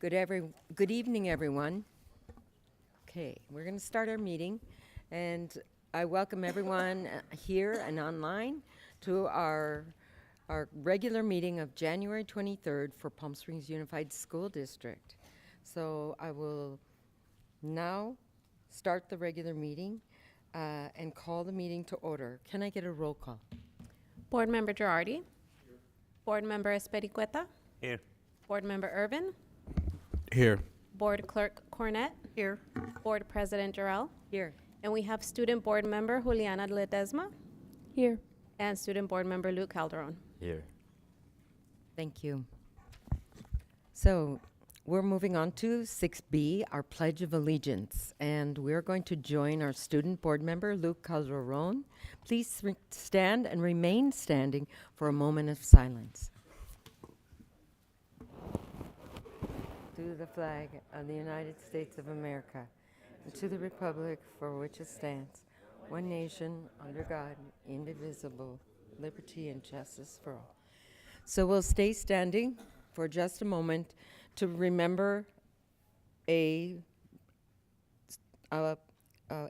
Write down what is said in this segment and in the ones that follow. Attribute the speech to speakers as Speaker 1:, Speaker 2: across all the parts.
Speaker 1: Good evening, everyone. Okay, we're going to start our meeting, and I welcome everyone here and online to our regular meeting of January 23rd for Palm Springs Unified School District. So I will now start the regular meeting and call the meeting to order. Can I get a roll call?
Speaker 2: Board Member Girardi. Board Member Espericueta.
Speaker 3: Here.
Speaker 2: Board Member Irvin.
Speaker 4: Here.
Speaker 2: Board Clerk Cornett.
Speaker 1: Here.
Speaker 2: Board President Jarrell.
Speaker 1: Here.
Speaker 2: And we have Student Board Member Juliana Ledesma.
Speaker 5: Here.
Speaker 2: And Student Board Member Luke Calderon.
Speaker 3: Here.
Speaker 1: Thank you. So we're moving on to 6B, our Pledge of Allegiance, and we're going to join our student board member, Luke Calderon. Please stand and remain standing for a moment of silence. To the flag of the United States of America, and to the republic for which it stands, one nation, under God, indivisible, liberty and justice for all. So we'll stay standing for just a moment to remember an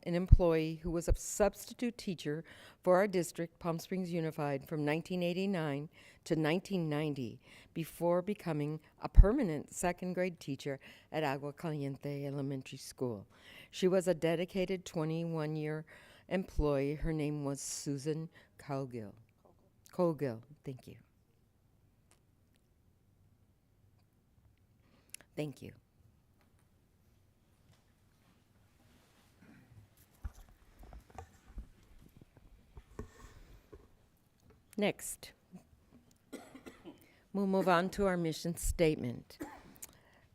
Speaker 1: employee who was a substitute teacher for our district, Palm Springs Unified, from 1989 to 1990, before becoming a permanent second grade teacher at Agua Caliente Elementary School. She was a dedicated 21-year employee. Her name was Susan Colgill. Thank you. Thank you. Next, we'll move on to our mission statement.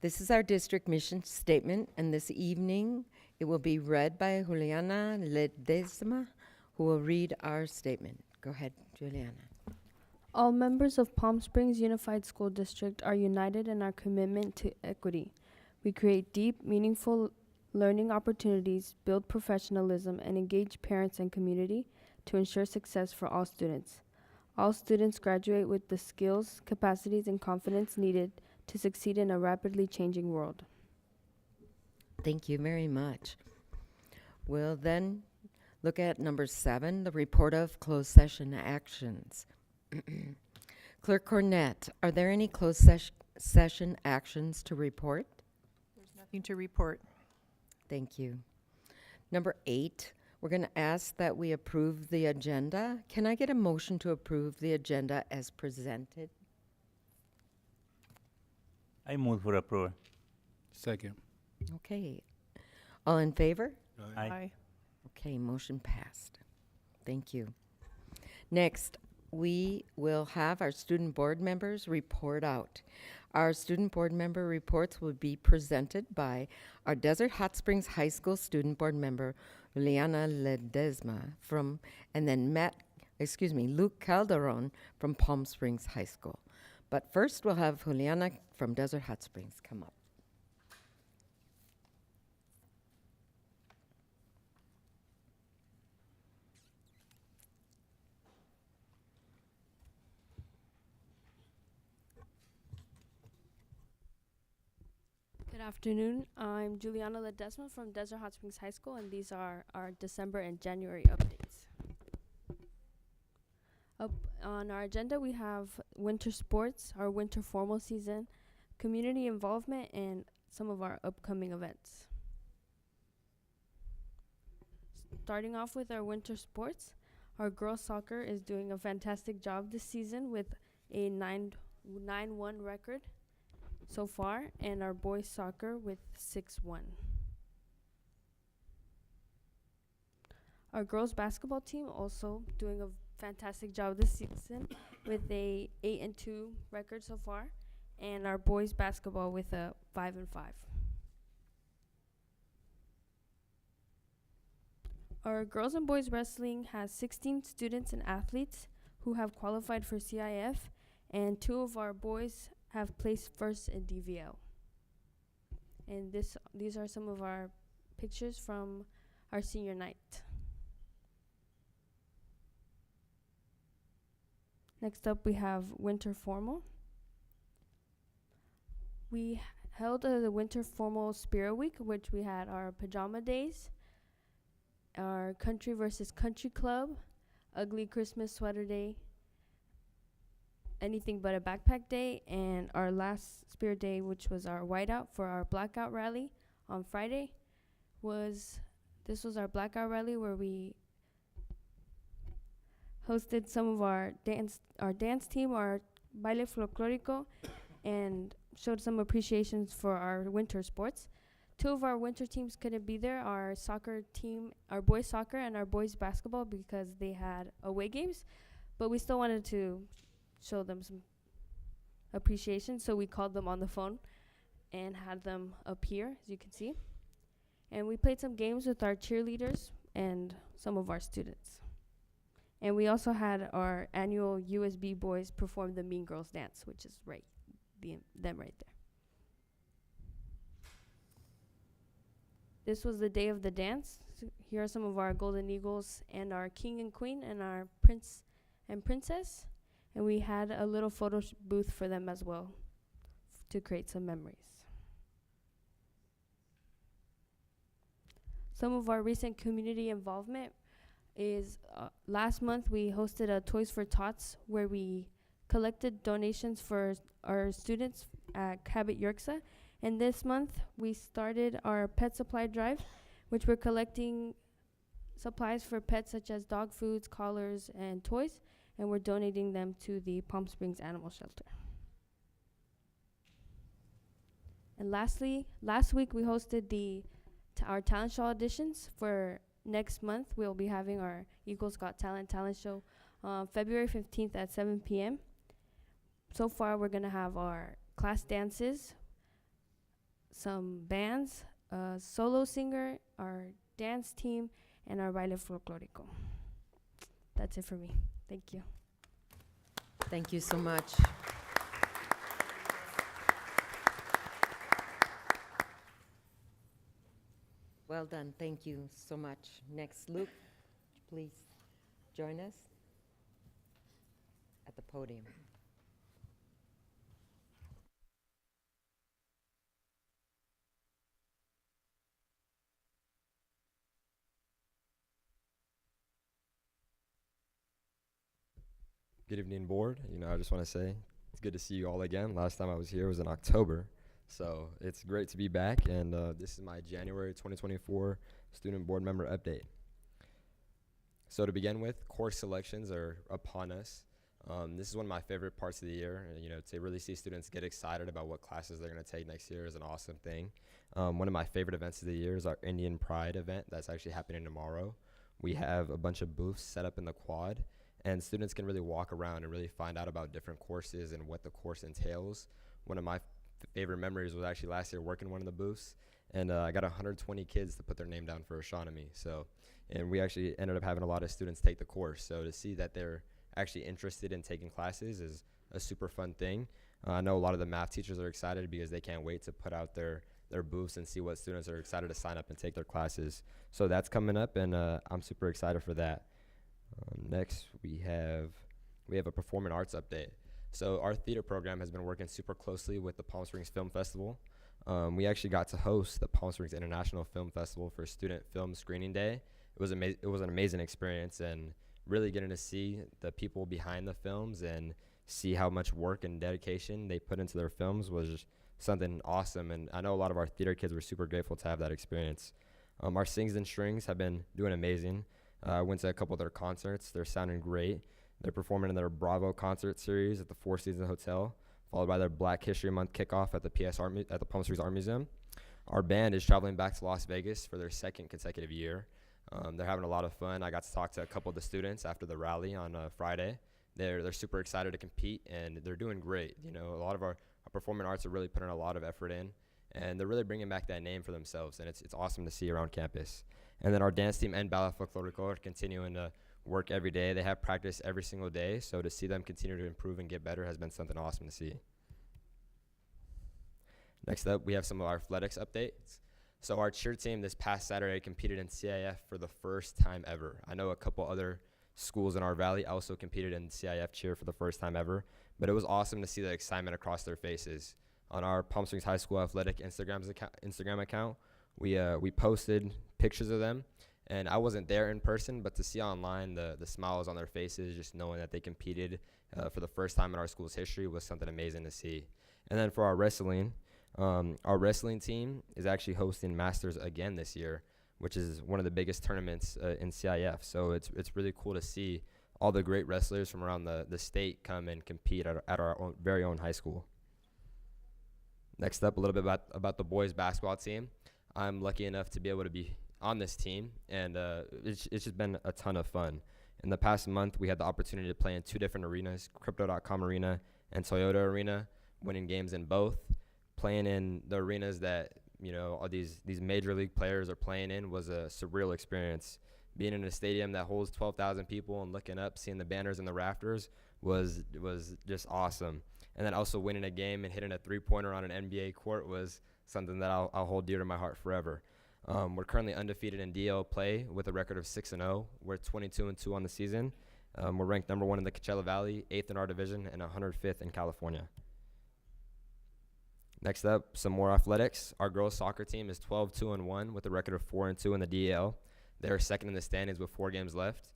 Speaker 1: This is our district mission statement, and this evening it will be read by Juliana Ledesma, who will read our statement. Go ahead, Juliana.
Speaker 5: All members of Palm Springs Unified School District are united in our commitment to equity. We create deep, meaningful learning opportunities, build professionalism, and engage parents and community to ensure success for all students. All students graduate with the skills, capacities, and confidence needed to succeed in a rapidly changing world.
Speaker 1: Thank you very much. We'll then look at number 7, the report of closed session actions. Clerk Cornett, are there any closed session actions to report?
Speaker 6: There's nothing to report.
Speaker 1: Thank you. Number 8, we're going to ask that we approve the agenda. Can I get a motion to approve the agenda as presented?
Speaker 3: I move for approval.
Speaker 4: Second.
Speaker 1: Okay. All in favor?
Speaker 3: Aye.
Speaker 1: Okay, motion passed. Thank you. Next, we will have our student board members report out. Our student board member reports will be presented by our Desert Hot Springs High School student board member, Juliana Ledesma, and then Luke Calderon from Palm Springs High School. But first, we'll have Juliana from Desert Hot Springs come up.
Speaker 5: Good afternoon. I'm Juliana Ledesma from Desert Hot Springs High School, and these are our December and January updates. Up on our agenda, we have winter sports, our winter formal season, community involvement, and some of our upcoming events. Starting off with our winter sports, our girls soccer is doing a fantastic job this season with a 9-1 record so far, and our boys soccer with 6-1. Our girls basketball team also doing a fantastic job this season with a 8-2 record so far, and our boys basketball with a 5-5. Our girls and boys wrestling has 16 students and athletes who have qualified for CIF, and 2 of our boys have placed first in DVL. And these are some of our pictures from our senior night. Next up, we have winter formal. We held the Winter Formal Spirit Week, which we had our pajama days, our Country versus Country Club, Ugly Christmas Sweater Day, Anything But a Backpack Day, and our last Spirit Day, which was our whiteout for our blackout rally on Friday. This was our blackout rally where we hosted some of our dance team, our baile folclórico, and showed some appreciations for our winter sports. Two of our winter teams couldn't be there, our soccer team, our boys soccer and our boys basketball, because they had away games, but we still wanted to show them some appreciation, so we called them on the phone and had them up here, as you can see. And we played some games with our cheerleaders and some of our students. And we also had our annual USB boys perform the Mean Girls dance, which is them right there. This was the day of the dance. So here are some of our Golden Eagles and our King and Queen and our Prince and Princess. And we had a little photo booth for them as well to create some memories. Some of our recent community involvement is last month we hosted a Toys for Tots where we collected donations for our students at Cabot Yorksa. And this month we started our pet supply drive, which we're collecting supplies for pets such as dog foods, collars, and toys, and we're donating them to the Palm Springs Animal Shelter. And lastly, last week we hosted our talent show auditions. For next month, we'll be having our Eagles Got Talent show February 15th at 7 p.m. So far, we're going to have our class dances, some bands, a solo singer, our dance team, and our baile folclórico. That's it for me. Thank you.
Speaker 1: Thank you so much. Well done. Thank you so much. Next, Luke, please join us at the podium.
Speaker 7: Good evening, board. I just want to say it's good to see you all again. Last time I was here was in October, so it's great to be back, and this is my January 2024 student board member update. So to begin with, course selections are upon us. This is one of my favorite parts of the year, and to really see students get excited about what classes they're going to take next year is an awesome thing. One of my favorite events of the year is our Indian Pride event that's actually happening tomorrow. We have a bunch of booths set up in the quad, and students can really walk around and really find out about different courses and what the course entails. One of my favorite memories was actually last year working one of the booths, and I got 120 kids to put their name down for astronomy. And we actually ended up having a lot of students take the course. So to see that they're actually interested in taking classes is a super fun thing. I know a lot of the math teachers are excited because they can't wait to put out their booths and see what students are excited to sign up and take their classes. So that's coming up, and I'm super excited for that. Next, we have a performing arts update. So our theater program has been working super closely with the Palm Springs Film Festival. We actually got to host the Palm Springs International Film Festival for Student Film Screening Day. It was an amazing experience, and really getting to see the people behind the films and see how much work and dedication they put into their films was just something awesome. And I know a lot of our theater kids were super grateful to have that experience. Our Sings and Strings have been doing amazing. I went to a couple of their concerts. They're sounding great. They're performing in their Bravo concert series at the Four Seasons Hotel, followed by their Black History Month kickoff at the Palm Springs Art Museum. Our band is traveling back to Las Vegas for their second consecutive year. They're having a lot of fun. I got to talk to a couple of the students after the rally on Friday. They're super excited to compete, and they're doing great. A lot of our performing arts are really putting a lot of effort in, and they're really bringing back that name for themselves, and it's awesome to see around campus. And then our dance team and ballet folklorico are continuing to work every day. They have practice every single day, so to see them continue to improve and get better has been something awesome to see. Next up, we have some of our athletics updates. So our cheer team this past Saturday competed in CIF for the first time ever. I know a couple other schools in our valley also competed in CIF cheer for the first time ever, but it was awesome to see the excitement across their faces. on our Palm Springs High School Athletic Instagram account. We posted pictures of them, and I wasn't there in person, but to see online the smiles on their faces, just knowing that they competed for the first time in our school's history was something amazing to see. And then for our wrestling team is actually hosting Masters again this year, which is one of the biggest tournaments in CIF. So it's really cool to see all the great wrestlers from around the state come and compete at our very own high school. Next up, a little bit about the boys basketball team. I'm lucky enough to be able to be on this team, and it's just been a ton of fun. In the past month, we had the opportunity to play in 2 different arenas, Crypto.com Arena and Toyota Arena, winning games in both. Playing in the arenas that, all these major league players are playing in was a surreal experience. Being in a stadium that holds 12,000 people and looking up, seeing the banners and the rafters was just awesome. And then also winning a game and hitting a 3-pointer on an NBA court was something that I'll hold dear to my heart forever. We're currently undefeated in DL play with a record of 6-0. We're 22-2 on the season. We're ranked number 1 in the Coachella Valley, 8th in our division, and 105th in California. Next up, some more athletics. Our girls soccer team is 12-2-1 with a record of 4-2 in the DL. They're second in the standings with 4 games left.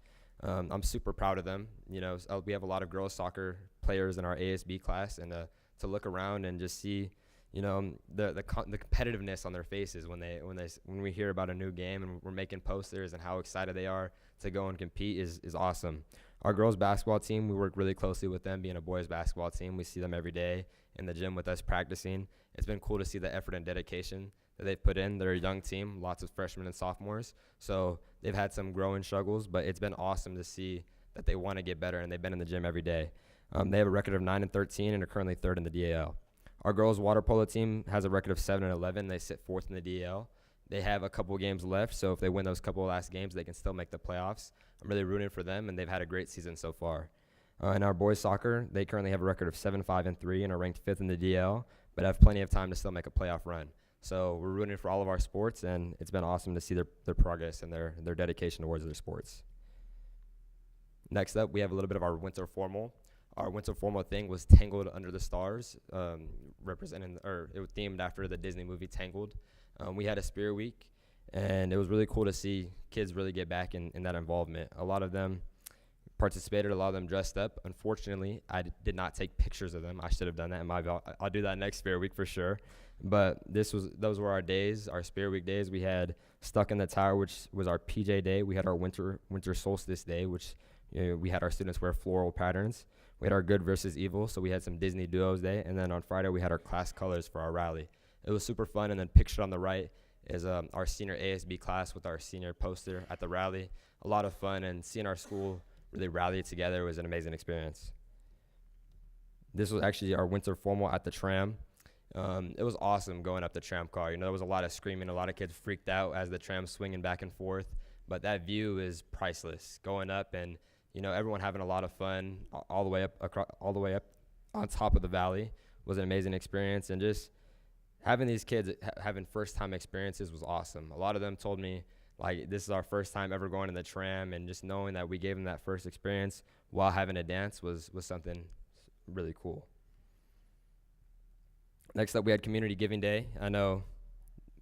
Speaker 7: I'm super proud of them. We have a lot of girls soccer players in our ASB class, and to look around and just see, the competitiveness on their faces when we hear about a new game and we're making posters and how excited they are to go and compete is awesome. Our girls basketball team, we work really closely with them. Being a boys basketball team, we see them every day in the gym with us practicing. It's been cool to see the effort and dedication that they've put in. They're a young team, lots of freshmen and sophomores, so they've had some growing struggles, but it's been awesome to see that they want to get better, and they've been in the gym every day. They have a record of 9-13 and are currently 3rd in the DAL. Our girls water polo team has a record of 7-11. They sit 4th in the DAL. They have a couple games left, so if they win those couple last games, they can still make the playoffs. I'm really rooting for them, and they've had a great season so far. In our boys soccer, they currently have a record of 7-5-3 and are ranked 5th in the DL, but have plenty of time to still make a playoff run. So we're rooting for all of our sports, and it's been awesome to see their progress and their dedication towards their sports. Next up, we have a little bit of our winter formal. Our winter formal thing was Tangled Under the Stars, it was themed after the Disney movie Tangled. We had a Spirit Week, and it was really cool to see kids really get back in that involvement. A lot of them participated, a lot of them dressed up. Unfortunately, I did not take pictures of them. I should have done that in my I'll do that next Spirit Week for sure. But those were our days, our Spirit Week days. We had Stuck in the Tower, which was our PJ day. We had our winter solstice day, which we had our students wear floral patterns. We had our Good versus Evil, so we had some Disney Duos day. And then on Friday, we had our class colors for our rally. It was super fun. And then pictured on the right is our senior ASB class with our senior poster at the rally. A lot of fun, and seeing our school really rally together was an amazing experience. This was actually our winter formal at the tram. It was awesome going up the tram car. There was a lot of screaming. A lot of kids freaked out as the tram's swinging back and forth. But that view is priceless. Going up and everyone having a lot of fun all the way up on top of the valley was an amazing experience. And just having these kids having first-time experiences was awesome. A lot of them told me, this is our first time ever going in the tram, and just knowing that we gave them that first experience while having a dance was something really cool. Next up, we had Community Giving Day. I know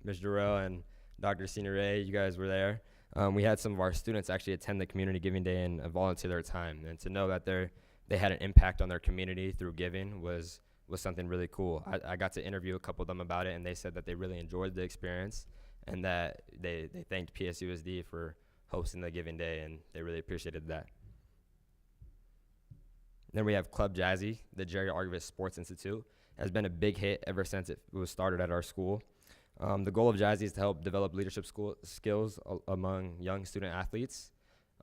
Speaker 7: Ms. Jarrell and Dr. Senior Ray, you guys were there. We had some of our students actually attend the Community Giving Day and volunteer their time. And to know that they had an impact on their community through giving was something really cool. I got to interview a couple of them about it, and they said that they really enjoyed the experience and that they thanked PSUSD for hosting the Giving Day, and they really appreciated that. Then we have Club Jazzy, the Jerry Argivist Sports Institute. Has been a big hit ever since it was started at our school. The goal of Jazzy is to help develop leadership skills among young student athletes.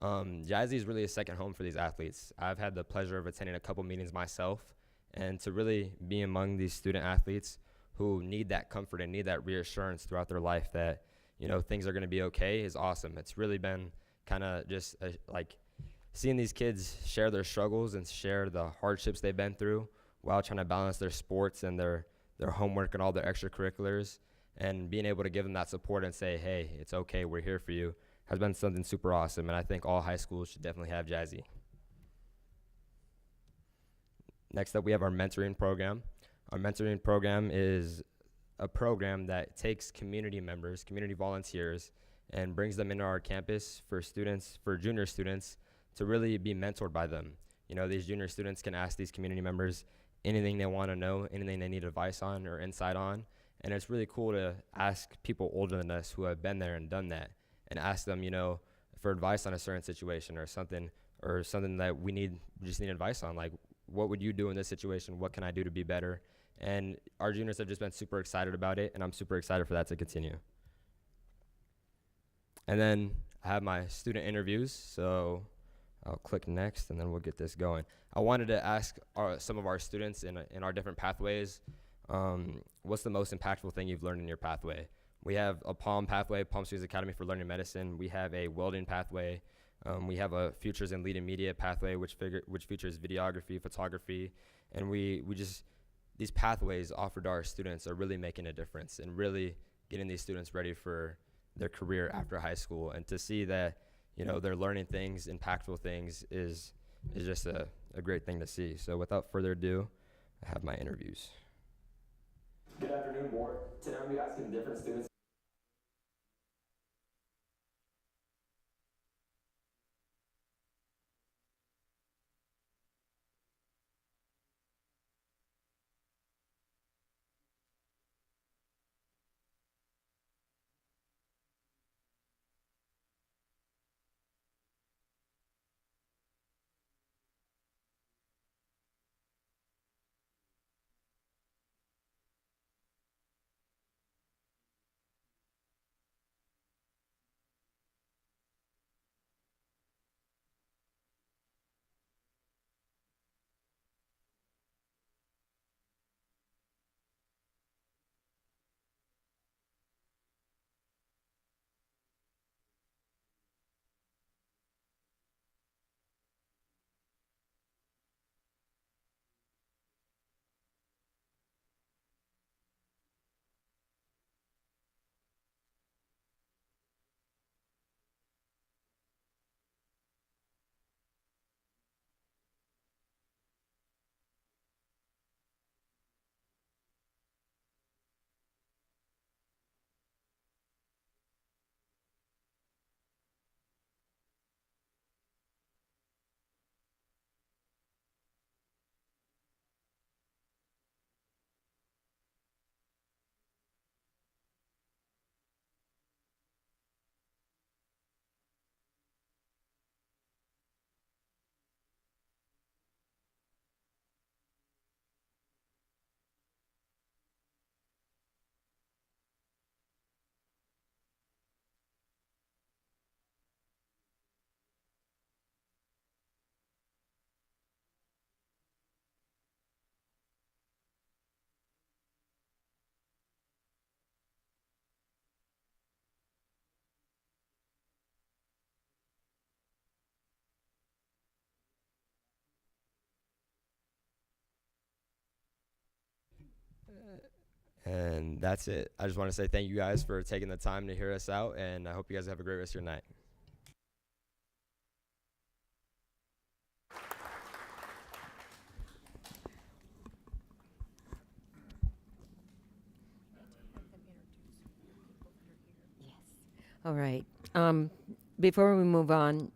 Speaker 7: Jazzy is really a second home for these athletes. I've had the pleasure of attending a couple meetings myself, and to really be among these student athletes who need that comfort and need that reassurance throughout their life that things are going to be okay is awesome. It's really been kind of just seeing these kids share their struggles and share the hardships they've been through while trying to balance their sports and their homework and all their extracurriculars, and being able to give them that support and say, hey, it's okay, we're here for you, has been something super awesome. And I think all high schools should definitely have Jazzy. Next up, we have our mentoring program. Our mentoring program is a program that takes community members, community volunteers, and brings them into our campus for students, for junior students, to really be mentored by them. You know, these junior students can ask these community members anything they want to know, anything they need advice on or insight on. And it's really cool to ask people older than us who have been there and done that, and ask them, you know, for advice on a certain situation or something that we just need advice on. Like, what would you do in this situation? What can I do to be better? And our juniors have just been super excited about it, and I'm super excited for that to continue. And then I have my student interviews, so I'll click next, and then we'll get this going. I wanted to ask some of our students in our different pathways, what's the most impactful thing you've learned in your pathway? We have a PALM pathway, Palm Springs Academy for Learning Medicine. We have a welding pathway. We have a Futures in Leading Media pathway, which features videography, photography, and these pathways offered to our students are really making a difference and really getting these students ready for their career after high school. And to see that, you know, they're learning things, impactful things, is just a great thing to see. So without further ado, I have my interviews. Good afternoon, board. Today I'm going to be asking different students. And that's it. I just want to say thank you guys for taking the time to hear us out, and I hope you guys have a great rest of your night.
Speaker 1: All right. Before we move on,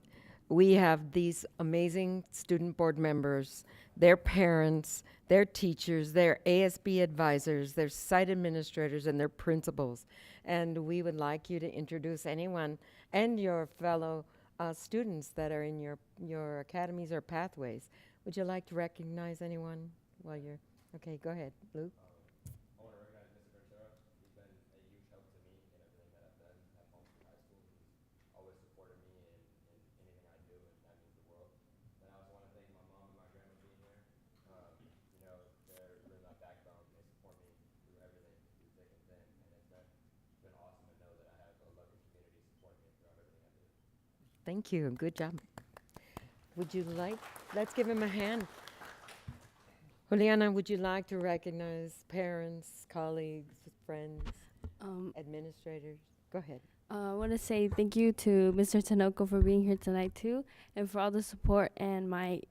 Speaker 1: we have these amazing student board members, their parents, their teachers, their ASB advisors, their site administrators, and their principals. And we would like you to introduce anyone and your fellow students that are in your academies or pathways. Would you like to recognize anyone while you're, okay, go ahead, Luke.
Speaker 7: I want to recognize Mr. Ventura. He's been a huge help to me in everything that I've done at Palm Springs High School. He's always supported me in anything I do, and that means the world. And I also want to thank my mom and my grandma being here. You know, they're really my backbone. They support me through everything, through thick and thin, and it's been awesome to know that I have a loving community supporting me throughout everything I do.
Speaker 1: Thank you. Good job. Would you like, let's give him a hand. Juliana, would you like to recognize parents, colleagues, friends, administrators? Go ahead.
Speaker 5: I want to say thank you to Mr. Tanoco for being here tonight too, and for all the support, and my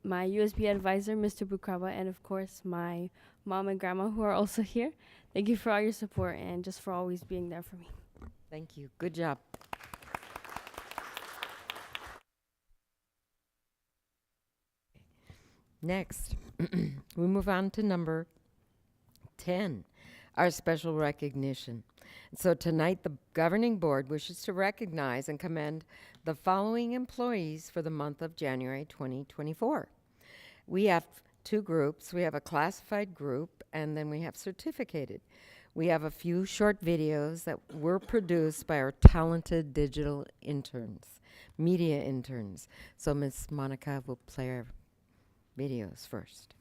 Speaker 5: my USB advisor, Mr. Bukrava, and of course my mom and grandma who are also here. Thank you for all your support and just for always being there for me.
Speaker 1: Thank you. Good job. Next, we move on to number 10, our special recognition. So tonight, the governing board wishes to recognize and commend the following employees for the month of January 2024. We have two groups. We have a classified group, and then we have certificated. We have a few short videos that were produced by our talented digital interns, media interns. So Ms. Monica will play our videos first.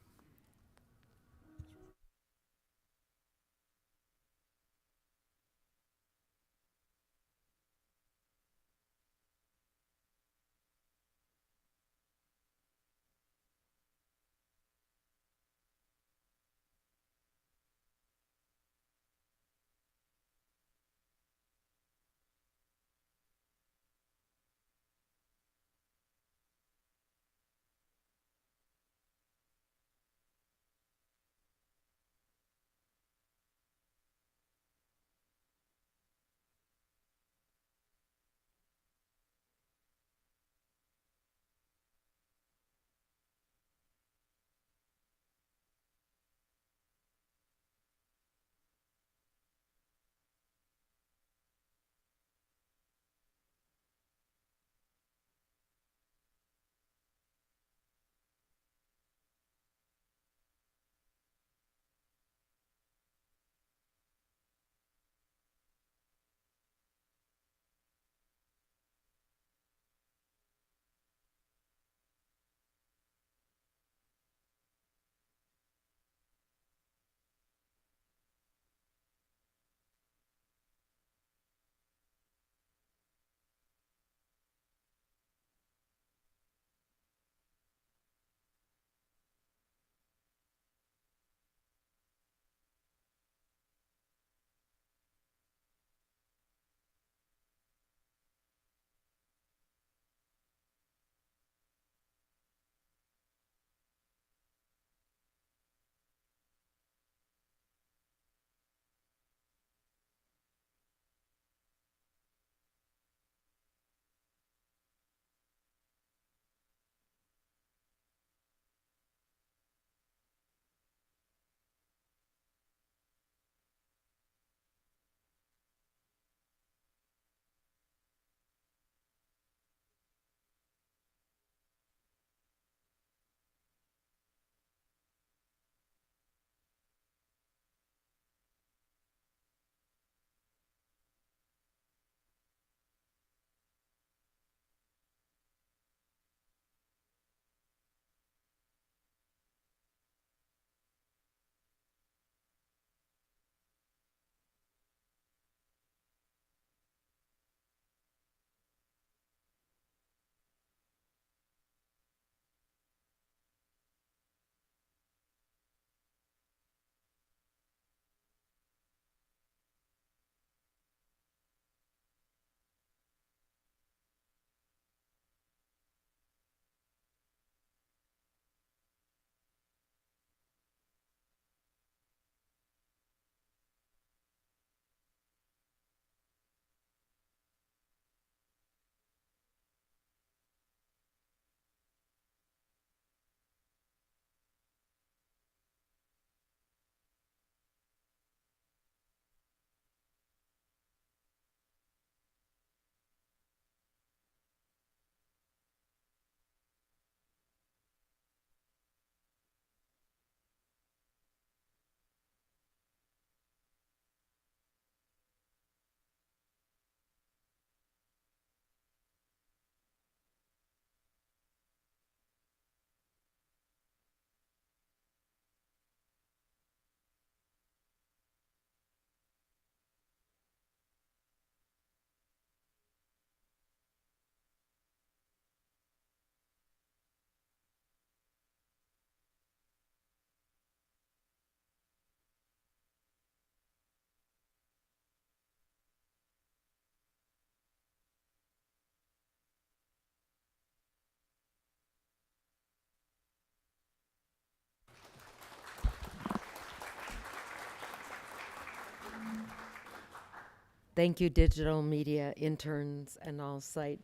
Speaker 1: Thank you, digital media interns and all site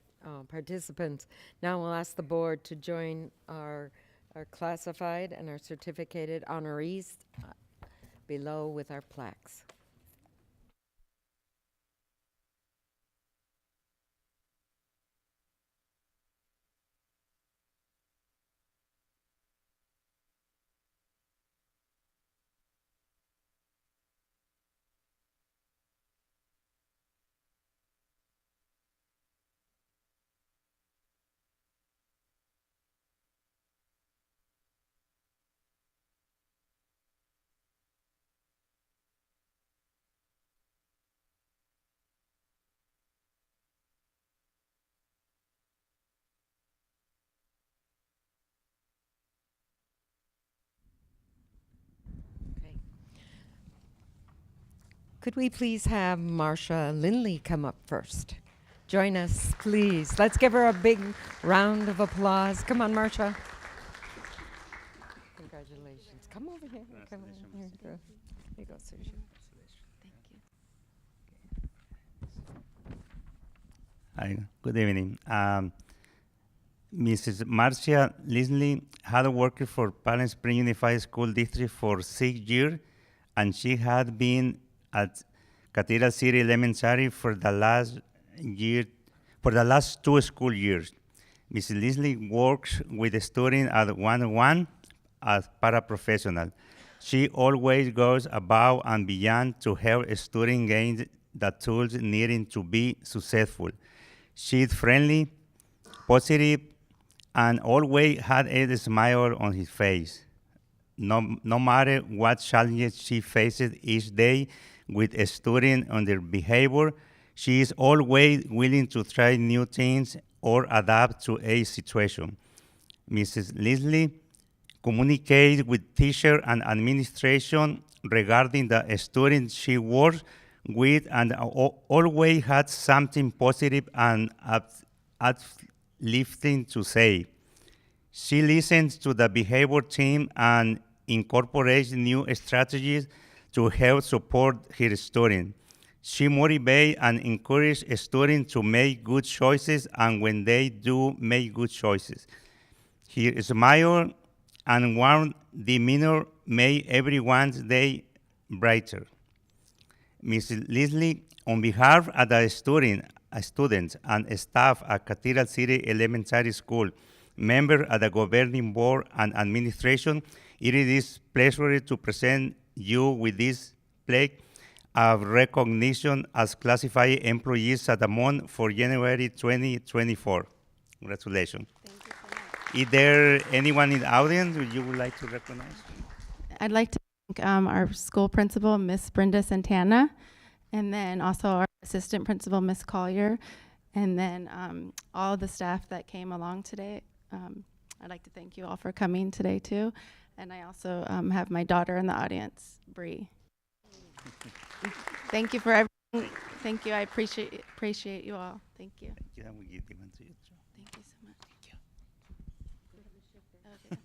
Speaker 1: participants. Now we'll ask the board to join our classified and our certificated honorees below with our plaques. Okay. Could we please have Marcia Lindley come up first? Join us, please. Let's give her a big round of applause. Come on, Marcia. Congratulations. Come over here. Come over here. Here you go. Here you go, Sushi. Thank you.
Speaker 3: Hi, good evening. Mrs. Marcia Lisley had worked for Palm Springs Unified School District for 6 years, and she had been at Cathedral City Elementary for the last 2 school years. Mrs. Lisley works with the student at 101 as paraprofessional. She always goes above and beyond to help students gain the tools needed to be successful. She is friendly, positive, and always had a smile on his face. No matter what challenges she faces each day with a student on their behavior, she is always willing to try new things or adapt to a situation. Mrs. Lisley communicates with teacher and administration regarding the students she works with and always had something positive and uplifting to say. She listens to the behavior team and incorporates new strategies to help support her students. She motivates and encourages students to make good choices, and when they do make good choices, her smile and warm demeanor make everyone's day brighter. Mrs. Lisley, on behalf of the students and staff at Cathedral City Elementary School, member of the governing board and administration, it is a pleasure to present you with this plaque of recognition as classified employees of the month for January 2024. Congratulations.
Speaker 2: Thank you so much.
Speaker 3: Is there anyone in the audience who you would like to recognize?
Speaker 8: I'd like to thank our school principal, Miss Brenda Santana, and then also our assistant principal, Miss Collier, and then all the staff that came along today. I'd like to thank you all for coming today too. And I also have my daughter in the audience, Bree. Thank you for everything. Thank you. I appreciate you all. Thank you.
Speaker 3: Thank you. We give one to you.
Speaker 8: Thank you so much.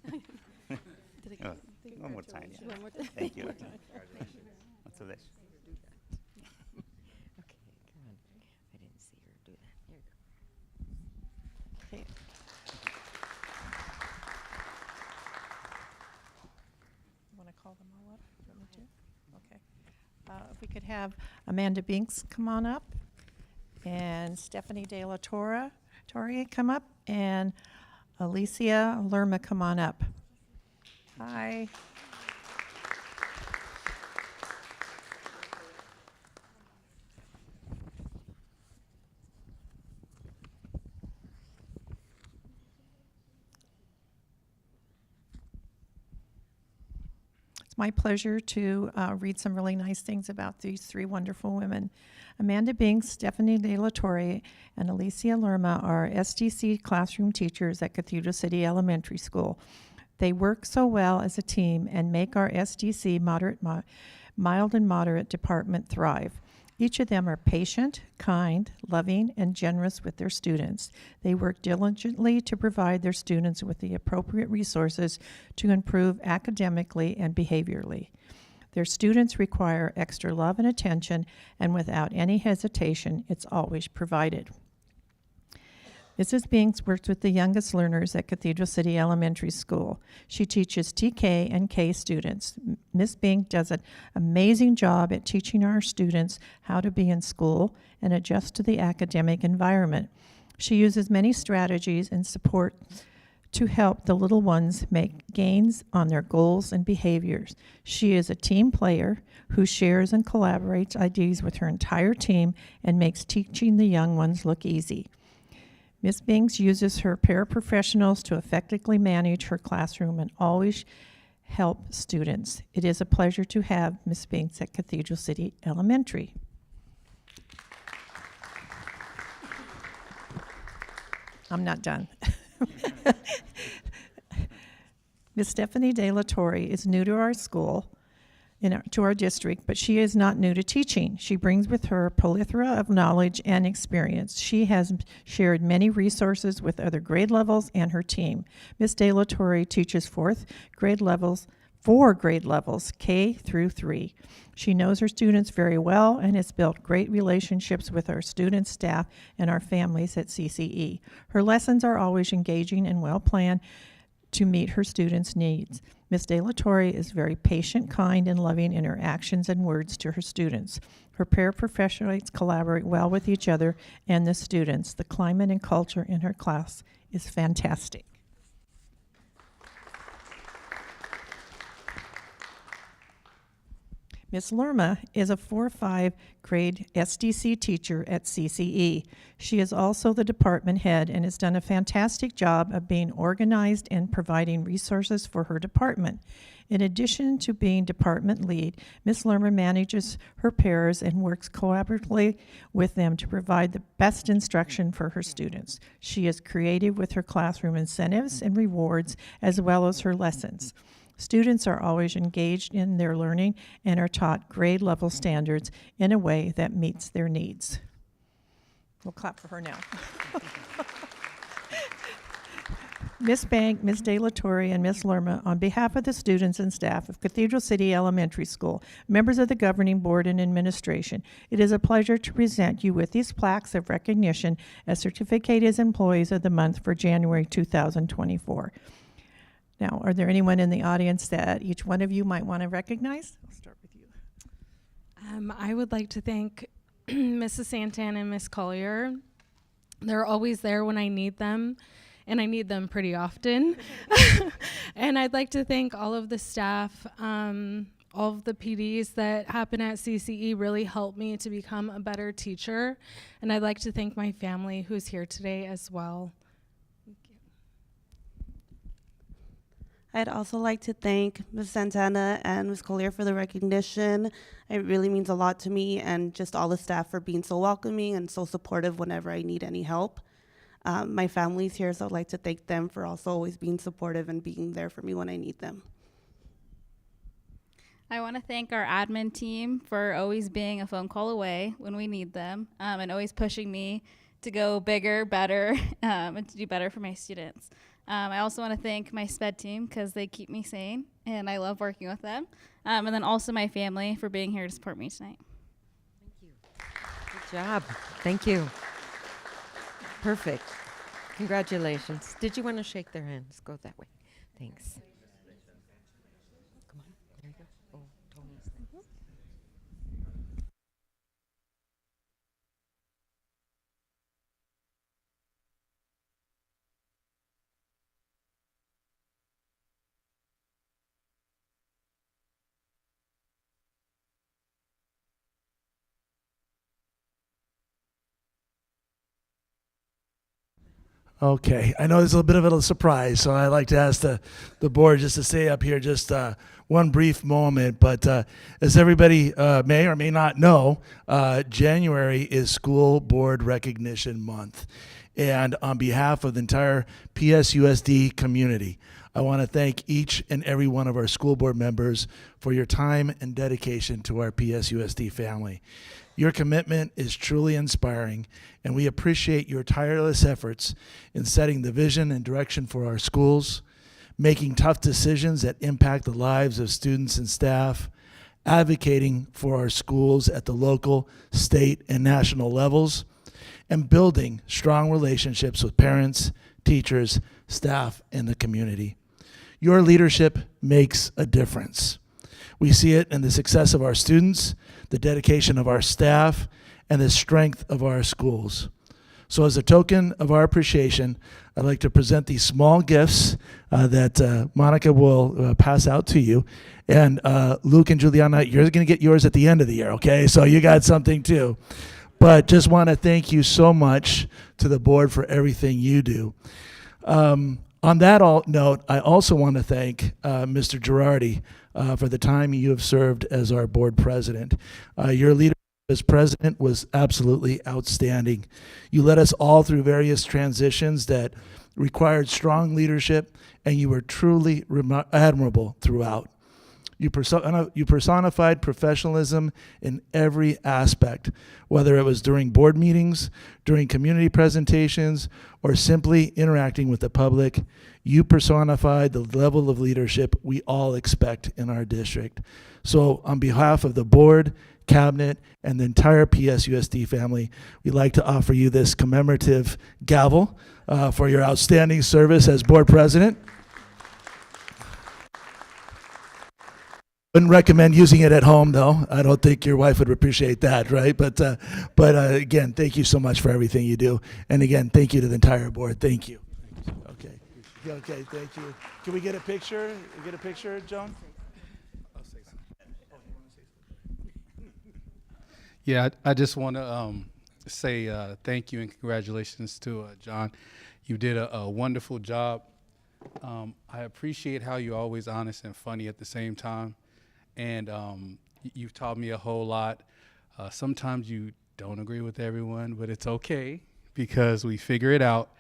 Speaker 8: Thank you. Okay. Did it
Speaker 3: Oh,
Speaker 8: get-
Speaker 3: one more time. Yeah.
Speaker 8: One more time.
Speaker 3: Thank you. Congratulations.
Speaker 1: Okay, come on. I didn't see her do that. Here you go.
Speaker 6: Okay. Want to call them all up? Do you want me to? Okay. If we could have Amanda Binks come on up, and Stephanie De La Torre come up, and Alicia Lerma come on up. Hi. It's my pleasure to read some really nice things about these three wonderful women. Amanda Binks, Stephanie De La Torre, and Alicia Lerma are SDC classroom teachers at Cathedral City Elementary School. They work so well as a team and make our SDC mild and moderate department thrive. Each of them are patient, kind, loving, and generous with their students. They work diligently to provide their students with the appropriate resources to improve academically and behaviorally. Their students require extra love and attention, and without any hesitation, it's always provided. Mrs. Binks works with the youngest learners at Cathedral City Elementary School. She teaches TK and K students. Ms. Binks does an amazing job at teaching our students how to be in school and adjust to the academic environment. She uses many strategies and support to help the little ones make gains on their goals and behaviors. She is a team player who shares and collaborates ideas with her entire team and makes teaching the young ones look easy. Ms. Binks uses her paraprofessionals to effectively manage her classroom and always help students. It is a pleasure to have Ms. Binks at Cathedral City Elementary. I'm not done. Ms. Stephanie De La Torre is new to our school, to our district, but she is not new to teaching. She brings with her a plethora of knowledge and experience. She has shared many resources with other grade levels and her team. Ms. De La Torre teaches four grade levels, K through 3. She knows her students very well and has built great relationships with our students, staff, and our families at CCE. Her lessons are always engaging and well planned to meet her students' needs. Ms. De La Torre is very patient, kind, and loving in her actions and words to her students. Her paraprofessionals collaborate well with each other and the students. The climate and culture in her class is fantastic. Ms. Lerma is a 4-5 grade SDC teacher at CCE. She is also the department head and has done a fantastic job of being organized and providing resources for her department. In addition to being department lead, Ms. Lerma manages her pairs and works collaboratively with them to provide the best instruction for her students. She is creative with her classroom incentives and rewards as well as her lessons. Students are always engaged in their learning and are taught grade level standards in a way that meets their needs. We'll clap for her now. Ms. Bank, Ms. De La Torre, and Ms. Lerma, on behalf of the students and staff of Cathedral City Elementary School, members of the governing board and administration, it is a pleasure to present you with these plaques of recognition as certificated employees of the month for January 2024. Now, are there anyone in the audience that each one of you might want to recognize? I'll start with you.
Speaker 9: I would like to thank Mrs. Santana and Miss Collier. They're always there when I need them, and I need them pretty often. And I'd like to thank all of the staff, all of the PDs that happen at CCE really helped me to become a better teacher. And I'd like to thank my family who's here today as well.
Speaker 10: I'd also like to thank Ms. Santana and Ms. Collier for the recognition. It really means a lot to me, and just all the staff for being so welcoming and so supportive whenever I need any help. My family's here, so I'd like to thank them for also always being supportive and being there for me when I need them.
Speaker 11: I want to thank our admin team for always being a phone call away when we need them, and always pushing me to go bigger, better, and to do better for my students. I also want to thank my SPED team because they keep me sane, and I love working with them. And then also my family for being here to support me tonight.
Speaker 1: Thank you. Good job. Thank you. Perfect. Congratulations. Did you want to shake their hands? Go that way. Thanks. Come on. There you go. Oh, Tony's there.
Speaker 12: Okay, I know this is a bit of a surprise, so I'd like to ask the board just to stay up here just one brief moment. But as everybody may or may not know, January is School Board Recognition Month. And on behalf of the entire PSUSD community, I want to thank each and every one of our school board members for your time and dedication to our PSUSD family. Your commitment is truly inspiring, and we appreciate your tireless efforts in setting the vision and direction for our schools, making tough decisions that impact the lives of students and staff, advocating for our schools at the local, state, and national levels, and building strong relationships with parents, teachers, staff, and the community. Your leadership makes a difference. We see it in the success of our students, the dedication of our staff, and the strength of our schools. So as a token of our appreciation, I'd like to present these small gifts that Monica will pass out to you. And Luke and Juliana, you're going to get yours at the end of the year, okay? So you got something too. But just want to thank you so much to the board for everything you do. On that note, I also want to thank Mr. Girardi for the time you have served as our board president. Your leadership as president was absolutely outstanding. You led us all through various transitions that required strong leadership, and you were truly admirable throughout. You personified professionalism in every aspect, whether it was during board meetings, during community presentations, or simply interacting with the public. You personified the level of leadership we all expect in our district. So on behalf of the board, cabinet, and the entire PSUSD family, we'd like to offer you this commemorative gavel for your outstanding service as board president. Wouldn't recommend using it at home, though. I don't think your wife would appreciate that, right? But again, thank you so much for everything you do. And again, thank you to the entire board. Thank you. Okay, thank you. Can we get a picture? Get a picture, Joan?
Speaker 4: Yeah, I just want to say thank you and congratulations to John. You did a wonderful job. I appreciate how you're always honest and funny at the same time. And you've taught me a whole lot. Sometimes you don't agree with everyone, but it's okay because we figure it out.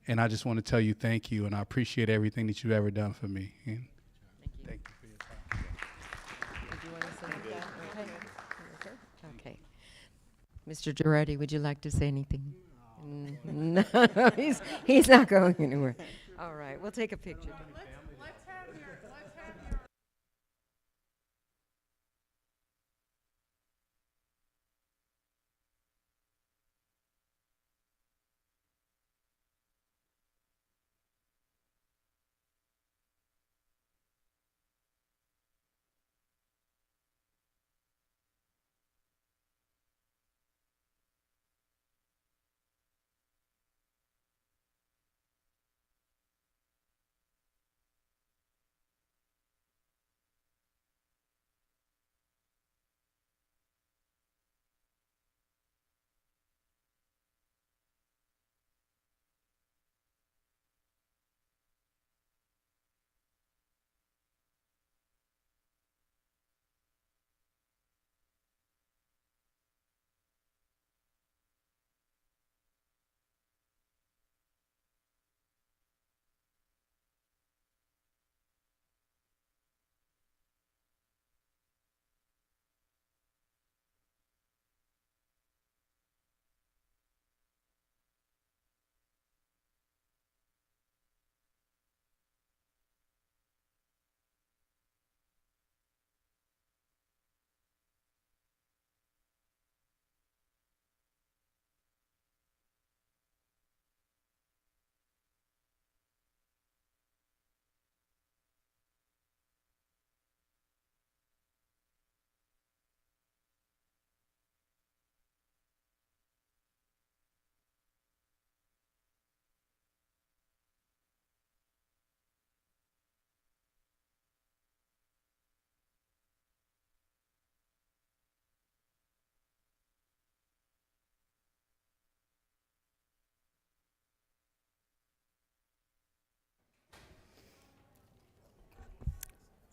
Speaker 4: And I just want to tell you thank you, and I appreciate everything that you've ever done for me. And thank you for your time.
Speaker 1: Did you want to say anything? Okay. Mr. Girardi, would you like to say anything? No, he's not going anywhere. All right, we'll take a picture.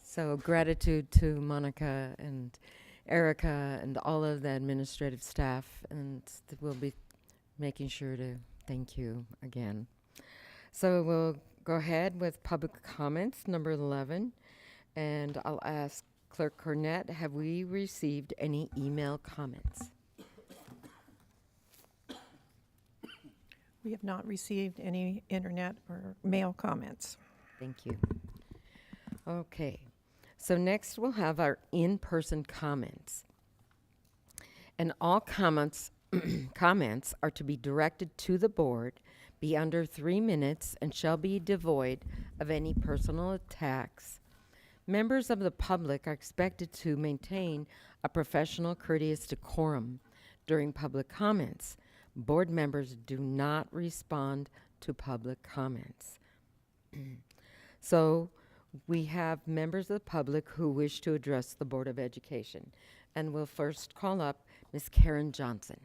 Speaker 1: So gratitude to Monica and Erica and all of the administrative staff, and we'll be making sure to thank you again. So we'll go ahead with public comments, number 11, and I'll ask Clerk Cornett, have we received any email comments?
Speaker 6: We have not received any internet or mail comments.
Speaker 1: Thank you. Okay. So next we'll have our in-person comments. And all comments comments are to be directed to the board, be under 3 minutes, and shall be devoid of any personal attacks. Members of the public are expected to maintain a professional, courteous decorum during public comments. Board members do not respond to public comments. So we have members of the public who wish to address the Board of Education. And we'll first call up Ms. Karen Johnson.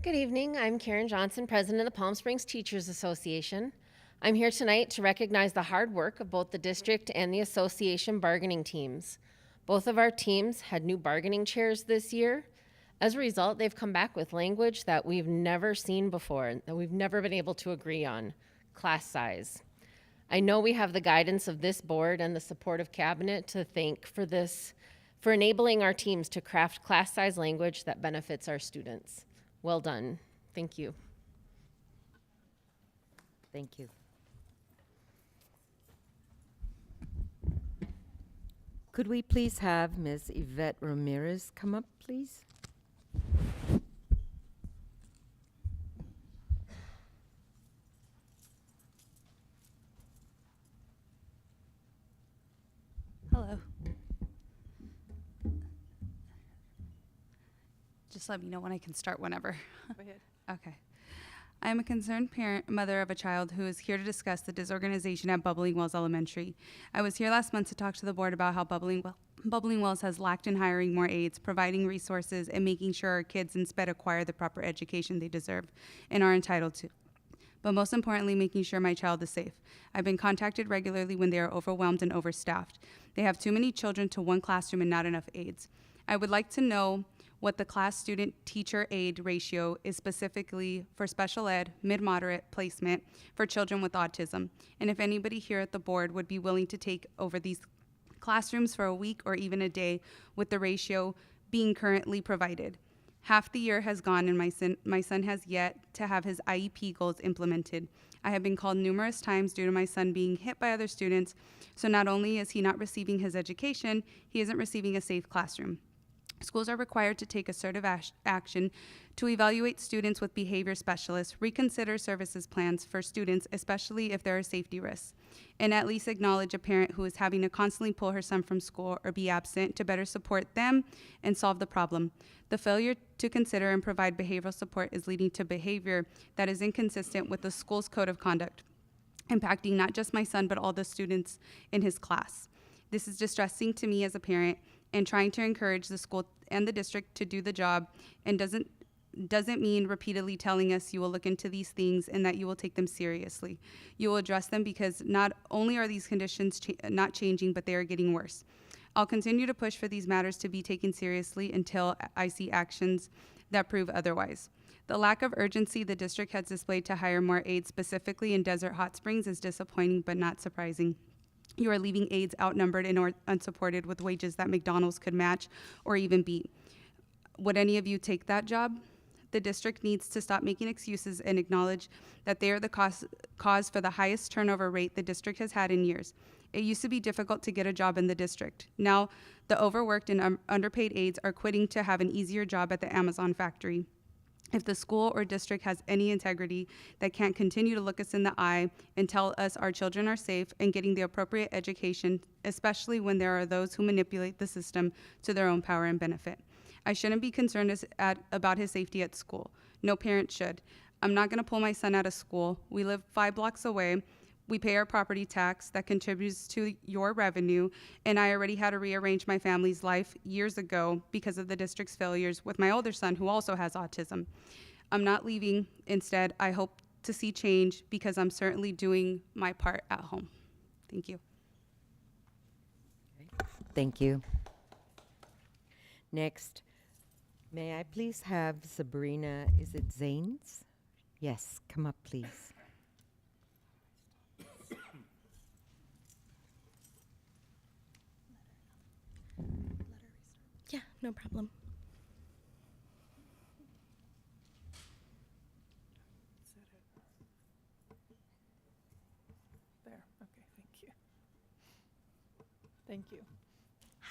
Speaker 13: Good evening. I'm Karen Johnson, president of the Palm Springs Teachers Association. I'm here tonight to recognize the hard work of both the district and the association bargaining teams. Both of our teams had new bargaining chairs this year. As a result, they've come back with language that we've never seen before, that we've never been able to agree on: class size. I know we have the guidance of this board and the support of cabinet to thank for enabling our teams to craft class size language that benefits our students. Well done. Thank you.
Speaker 1: Thank you. Could we please have Ms. Yvette Ramirez come up, please?
Speaker 14: Hello. Just let me know when I can start whenever.
Speaker 13: Go ahead.
Speaker 14: Okay. I am a concerned mother of a child who is here to discuss the disorganization at Bubbling Wells Elementary. I was here last month to talk to the board about how Bubbling Wells has lacked in hiring more aides, providing resources, and making sure our kids in SPED acquire the proper education they deserve and are entitled to. But most importantly, making sure my child is safe. I've been contacted regularly when they are overwhelmed and overstaffed. They have too many children to one classroom and not enough aides. I would like to know what the class student teacher aide ratio is specifically for special ed, mid-moderate placement for children with autism, and if anybody here at the board would be willing to take over these classrooms for a week or even a day with the ratio being currently provided. Half the year has gone and my son has yet to have his IEP goals implemented. I have been called numerous times due to my son being hit by other students, so not only is he not receiving his education, he isn't receiving a safe classroom. Schools are required to take assertive action to evaluate students with behavior specialists, reconsider services plans for students, especially if there are safety risks, and at least acknowledge a parent who is having to constantly pull her son from school or be absent to better support them and solve the problem. The failure to consider and provide behavioral support is leading to behavior that is inconsistent with the school's code of conduct, impacting not just my son, but all the students in his class. This is distressing to me as a parent, and trying to encourage the school and the district to do the job, and doesn't mean repeatedly telling us you will look into these things and that you will take them seriously. You will address them because not only are these conditions not changing, but they are getting worse. I'll continue to push for these matters to be taken seriously until I see actions that prove otherwise. The lack of urgency the district has displayed to hire more aides, specifically in Desert Hot Springs, is disappointing but not surprising. You are leaving aides outnumbered and unsupported with wages that McDonald's could match or even beat. Would any of you take that job? The district needs to stop making excuses and acknowledge that they are the cause for the highest turnover rate the district has had in years. It used to be difficult to get a job in the district. Now, the overworked and underpaid aides are quitting to have an easier job at the Amazon factory. If the school or district has any integrity, they can't continue to look us in the eye and tell us our children are safe and getting the appropriate education, especially when there are those who manipulate the system to their own power and benefit. I shouldn't be concerned about his safety at school. No parent should. I'm not going to pull my son out of school. We live 5 blocks away. We pay our property tax that contributes to your revenue, and I already had to rearrange my family's life years ago because of the district's failures with my older son, who also has autism. I'm not leaving. Instead, I hope to see change because I'm certainly doing my part at home. Thank you.
Speaker 1: Thank you. Next, may I please have Sabrina, is it Zanes? Yes, come up, please.
Speaker 15: Yeah, no problem. Thank you.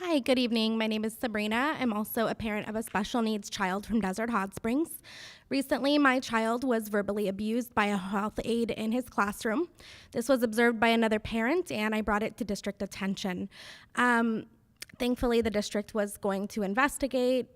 Speaker 16: Hi, good evening. My name is Sabrina. I'm also a parent of a special needs child from Desert Hot Springs. Recently, my child was verbally abused by a health aide in his classroom. This was observed by another parent, and I brought it to district attention. Thankfully, the district was going to investigate.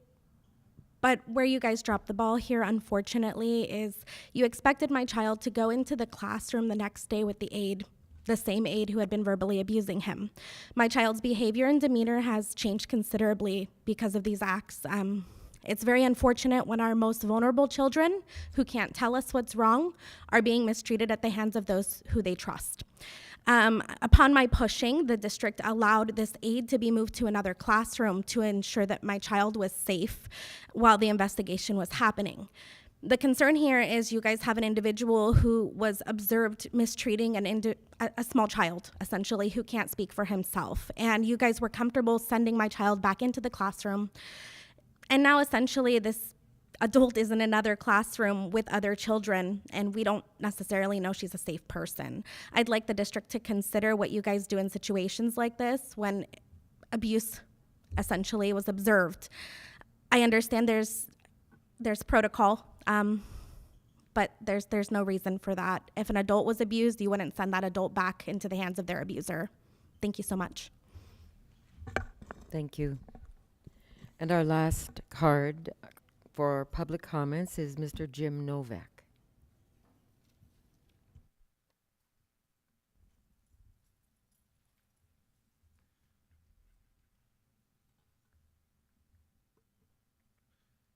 Speaker 16: But where you guys dropped the ball here, unfortunately, is you expected my child to go into the classroom the next day with the aide, the same aide who had been verbally abusing him. My child's behavior and demeanor has changed considerably because of these acts. It's very unfortunate when our most vulnerable children, who can't tell us what's wrong, are being mistreated at the hands of those who they trust. Upon my pushing, the district allowed this aide to be moved to another classroom to ensure that my child was safe while the investigation was happening. The concern here is you guys have an individual who was observed mistreating a small child, essentially, who can't speak for himself. And you guys were comfortable sending my child back into the classroom. And now, essentially, this adult is in another classroom with other children, and we don't necessarily know she's a safe person. I'd like the district to consider what you guys do in situations like this when abuse essentially was observed. I understand there's protocol, but there's no reason for that. If an adult was abused, you wouldn't send that adult back into the hands of their abuser. Thank you so much.
Speaker 1: Thank you. And our last card for public comments is Mr. Jim Novak.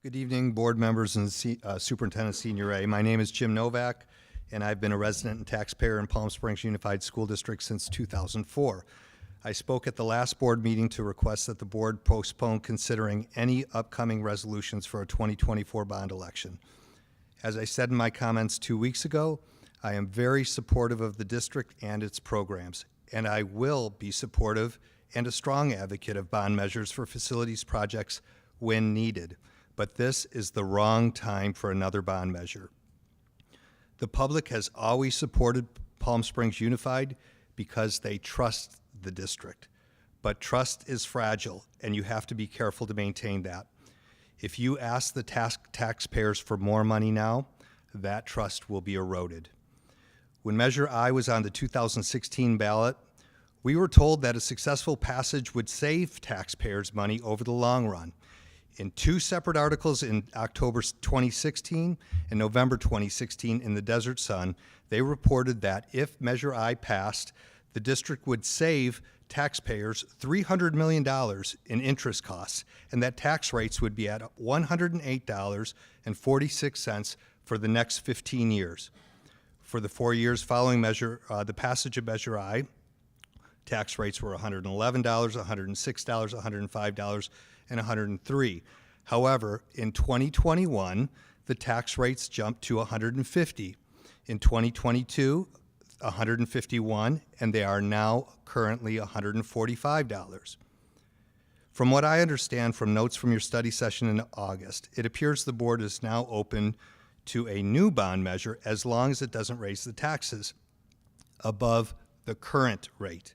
Speaker 17: Good evening, board members and Superintendent Senior A. My name is Jim Novak, and I've been a resident and taxpayer in Palm Springs Unified School District since 2004. I spoke at the last board meeting to request that the board postpone considering any upcoming resolutions for a 2024 bond election. As I said in my comments 2 weeks ago, I am very supportive of the district and its programs, and I will be supportive and a strong advocate of bond measures for facilities projects when needed. But this is the wrong time for another bond measure. The public has always supported Palm Springs Unified because they trust the district. But trust is fragile, and you have to be careful to maintain that. If you ask the taxpayers for more money now, that trust will be eroded. When Measure I was on the 2016 ballot, we were told that a successful passage would save taxpayers money over the long run. In 2 separate articles in October 2016 and November 2016 in the Desert Sun, they reported that if Measure I passed, the district would save taxpayers $300 million in interest costs, and that tax rates would be at $108.46 for the next 15 years. For the 4 years following the passage of Measure I, tax rates were $111, $106, $105, and $103. However, in 2021, the tax rates jumped to $150. In 2022, $151, and they are now currently $145. From what I understand from notes from your study session in August, it appears the board is now open to a new bond measure as long as it doesn't raise the taxes above the current rate.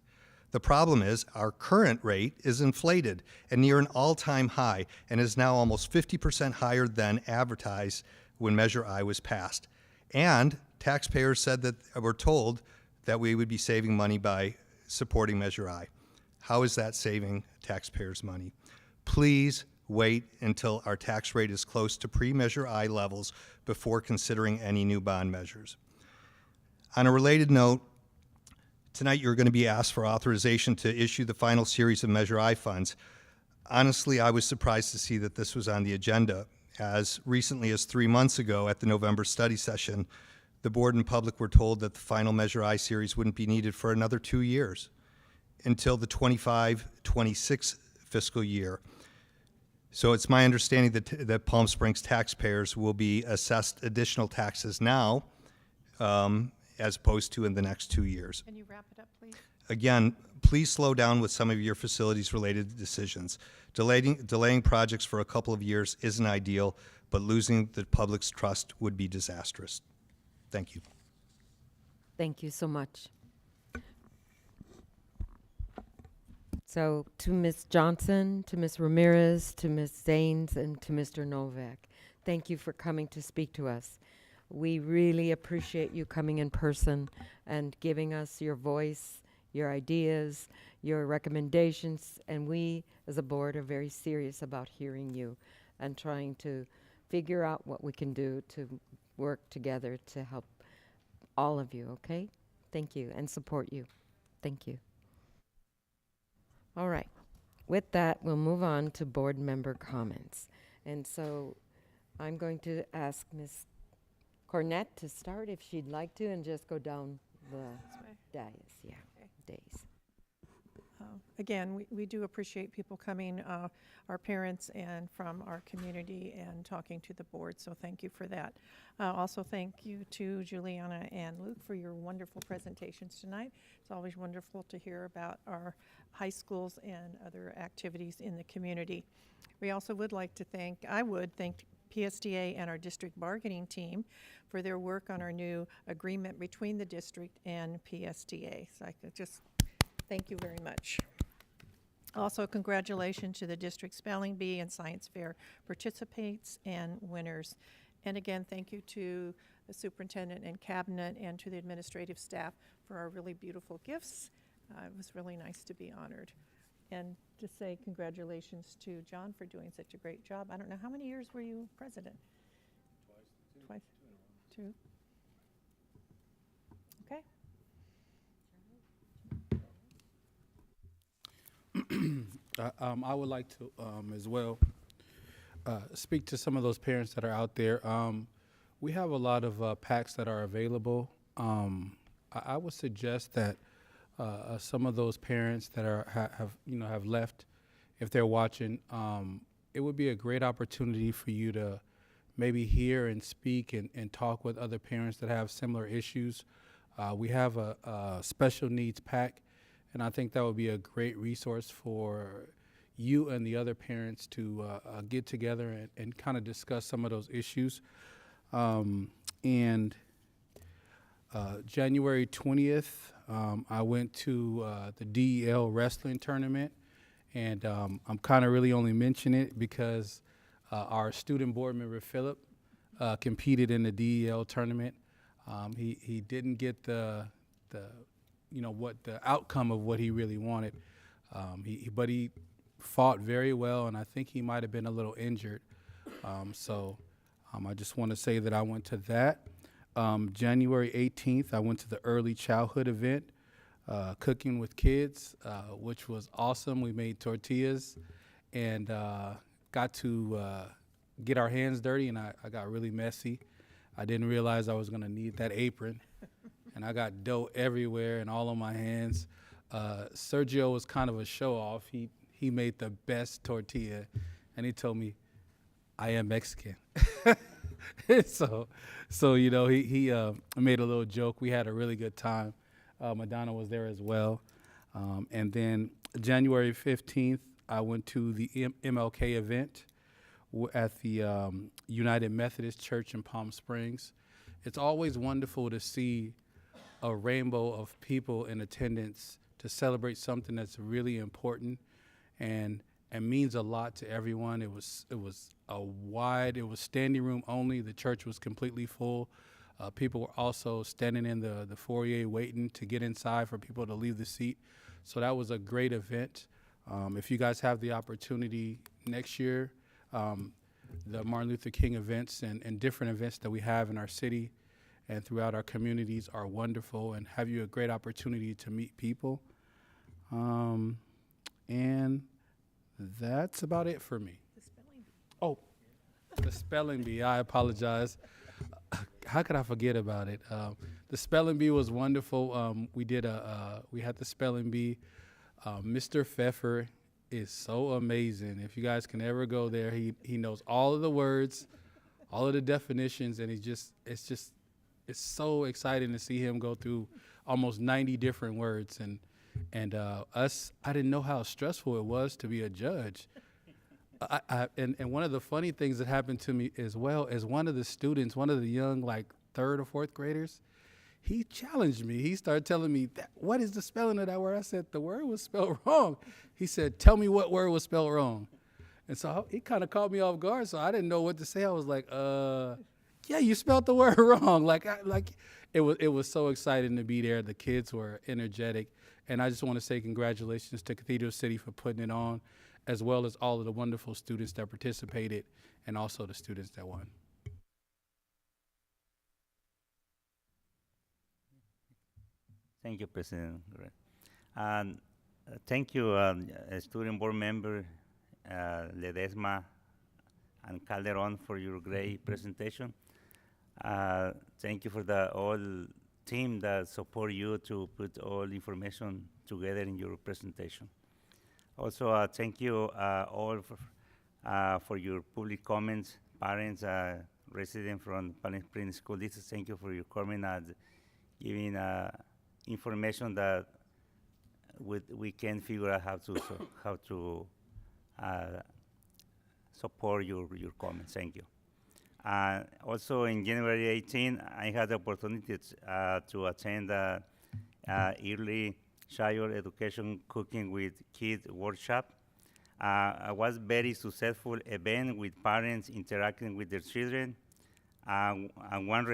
Speaker 17: The problem is our current rate is inflated and near an all-time high and is now almost 50% higher than advertised when Measure I was passed. And taxpayers were told that we would be saving money by supporting Measure I. How is that saving taxpayers money? Please wait until our tax rate is close to pre-Measure I levels before considering any new bond measures. On a related note, tonight you're going to be asked for authorization to issue the final series of Measure I funds. Honestly, I was surprised to see that this was on the agenda. As recently as 3 months ago at the November study session, the board and public were told that the final Measure I series wouldn't be needed for another 2 years until the 25-26 fiscal year. So it's my understanding that Palm Springs taxpayers will be assessed additional taxes now as opposed to in the next 2 years.
Speaker 6: Can you wrap it up, please?
Speaker 17: Again, please slow down with some of your facilities-related decisions. Delaying projects for a couple of years isn't ideal, but losing the public's trust would be disastrous. Thank you.
Speaker 1: Thank you so much. So to Ms. Johnson, to Ms. Ramirez, to Ms. Zanes, and to Mr. Novak, thank you for coming to speak to us. We really appreciate you coming in person and giving us your voice, your ideas, your recommendations, and we as a board are very serious about hearing you and trying to figure out what we can do to work together to help all of you, okay? Thank you, and support you. Thank you. All right. With that, we'll move on to board member comments. And so I'm going to ask Ms. Cornett to start if she'd like to and just go down the dais. Yeah, days.
Speaker 6: Again, we do appreciate people coming, our parents and from our community and talking to the board, so thank you for that. Also thank you to Juliana and Luke for your wonderful presentations tonight. It's always wonderful to hear about our high schools and other activities in the community. We also would like to thank PSDA and our district bargaining team for their work on our new agreement between the district and PSDA. So I could just thank you very much. Also, congratulations to the district spelling bee and science fair participants and winners. And again, thank you to the superintendent and cabinet and to the administrative staff for our really beautiful gifts. It was really nice to be honored. And to say congratulations to John for doing such a great job. I don't know, how many years were you president? Twice? Two? Okay.
Speaker 4: I would like to as well speak to some of those parents that are out there. We have a lot of packs that are available. I would suggest that some of those parents that have left, if they're watching, it would be a great opportunity for you to maybe hear and speak and talk with other parents that have similar issues. We have a special needs pack, and I think that would be a great resource for you and the other parents to get together and kind of discuss some of those issues. January 20th, I went to the DEL wrestling tournament, and I'm kind of really only mentioning it because our student board member, Philip, competed in the DEL tournament. He didn't get the outcome of what he really wanted. But he fought very well, and I think he might have been a little injured. I just want to say that I went to that. January 18th, I went to the early childhood event, Cooking with Kids, which was awesome. We made tortillas and got to get our hands dirty, and I got really messy. I didn't realize I was going to need that apron, and I got dough everywhere and all on my hands. Sergio was kind of a show-off. He made the best tortilla, and he told me, I am Mexican. So he made a little joke. We had a really good time. Madonna was there as well. And then January 15th, I went to the MLK event at the United Methodist Church in Palm Springs. It's always wonderful to see a rainbow of people in attendance to celebrate something that's really important and means a lot to everyone. It was standing room only. The church was completely full. People were also standing in the foyer waiting to get inside for people to leave the seat. So that was a great event. If you guys have the opportunity next year, the Martin Luther King events and different events that we have in our city and throughout our communities are wonderful and have you a great opportunity to meet people. And that's about it for me. The spelling bee. I apologize. How could I forget about it? The spelling bee was wonderful. We had the spelling bee. Mr. Pfeffer is so amazing. If you guys can ever go there, he knows all of the words, all of the definitions, and it's so exciting to see him go through almost 90 different words. And I didn't know how stressful it was to be a judge. And one of the funny things that happened to me as well is one of the students, one of the young, like 3rd or 4th graders, he challenged me. He started telling me, what is the spelling of that word? I said, the word was spelled wrong. He said, tell me what word was spelled wrong. And so he kind of caught me off guard, so I didn't know what to say. I was like, yeah, you spelled the word wrong. It was so exciting to be there. The kids were energetic. And I just want to say congratulations to Cathedral City for putting it on, as well as all of the wonderful students that participated and also the students that won.
Speaker 3: Thank you, President. And thank you, student board member Ledesma and Calderon, for your great presentation. Thank you for the all team that support you to put all information together in your presentation. Also, thank you all for your public comments, parents, residents from Palm Springs School District. Thank you for your comment and giving information that we can figure out how to support your comments. Thank you. Also, in January 18, I had the opportunity to attend the early child education cooking with kids workshop. It was very successful event with parents interacting with their children. And one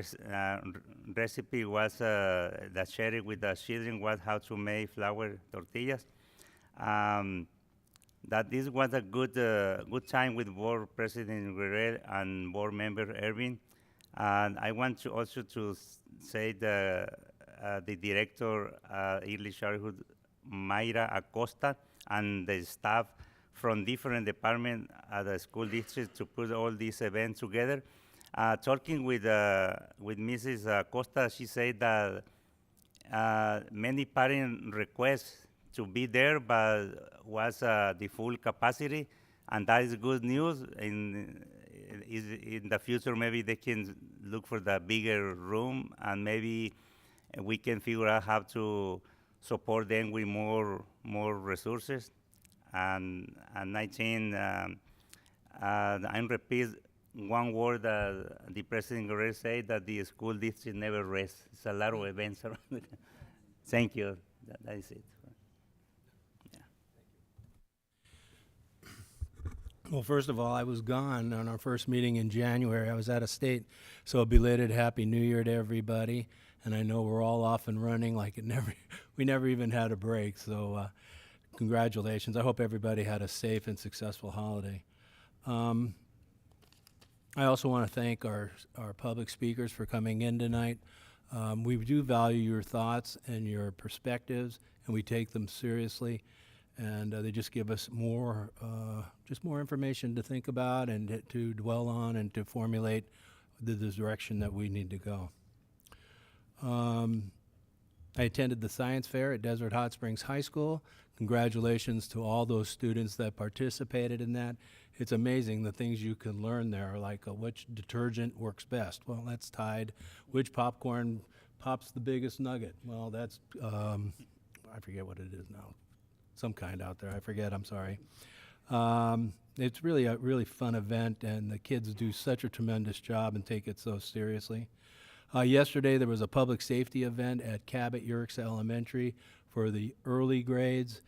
Speaker 3: recipe was that shared with the children was how to make flour tortillas. That this was a good time with board president Guerrero and board member Erwin. And I want to also to say the director early childhood Mayra Acosta and the staff from different departments at the school district to put all these events together. Talking with Mrs. Acosta, she said that many parents request to be there, but was the full capacity, and that is good news. In the future, maybe they can look for the bigger room, and maybe we can figure out how to support them with more resources. And 19, I repeat one word that the President Guerrero said, that the school district never rests. It's a lot of events around it. Thank you. That is it.
Speaker 15: Well, first of all, I was gone on our first meeting in January. I was out of state, so a belated Happy New Year to everybody. And I know we're all off and running like we never even had a break. So congratulations. I hope everybody had a safe and successful holiday. I also want to thank our public speakers for coming in tonight. We do value your thoughts and your perspectives, and we take them seriously. And they just give us more information to think about and to dwell on and to formulate the direction that we need to go. I attended the science fair at Desert Hot Springs High School. Congratulations to all those students that participated in that. It's amazing the things you can learn there, like which detergent works best. Well, that's Tide. Which popcorn pops the biggest nugget? Well, that's, I forget what it is now. Some kind out there, I forget, I'm sorry. It's really a really fun event, and the kids do such a tremendous job and take it so seriously. Yesterday there was a public safety event at Cabot Yerkes Elementary for the early grades.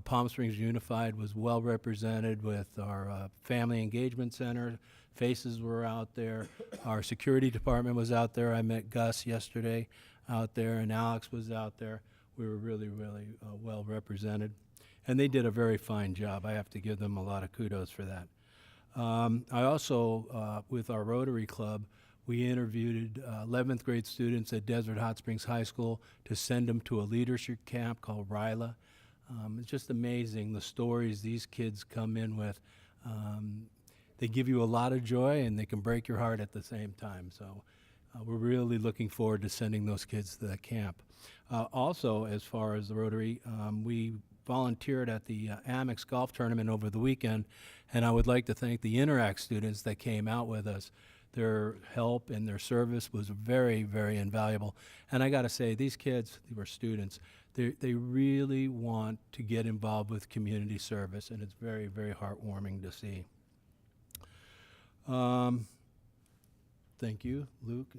Speaker 15: Palm Springs Unified was well represented with our Family Engagement Center. Faces were out there. Our security department was out there. I met Gus yesterday out there, and Alex was out there. We were really, really well represented. And they did a very fine job. I have to give them a lot of kudos for that. I also, with our Rotary Club, we interviewed 11th grade students at Desert Hot Springs High School to send them to a leadership camp called RILA. It's just amazing the stories these kids come in with. They give you a lot of joy, and they can break your heart at the same time. So we're really looking forward to sending those kids to that camp. Also, as far as the Rotary, we volunteered at the Amex Golf Tournament over the weekend, and I would like to thank the Interact students that came out with us. Their help and their service was very, very invaluable. And I got to say, these kids, they were students, they really want to get involved with community service, and it's very, very heartwarming to see. Thank you, Luke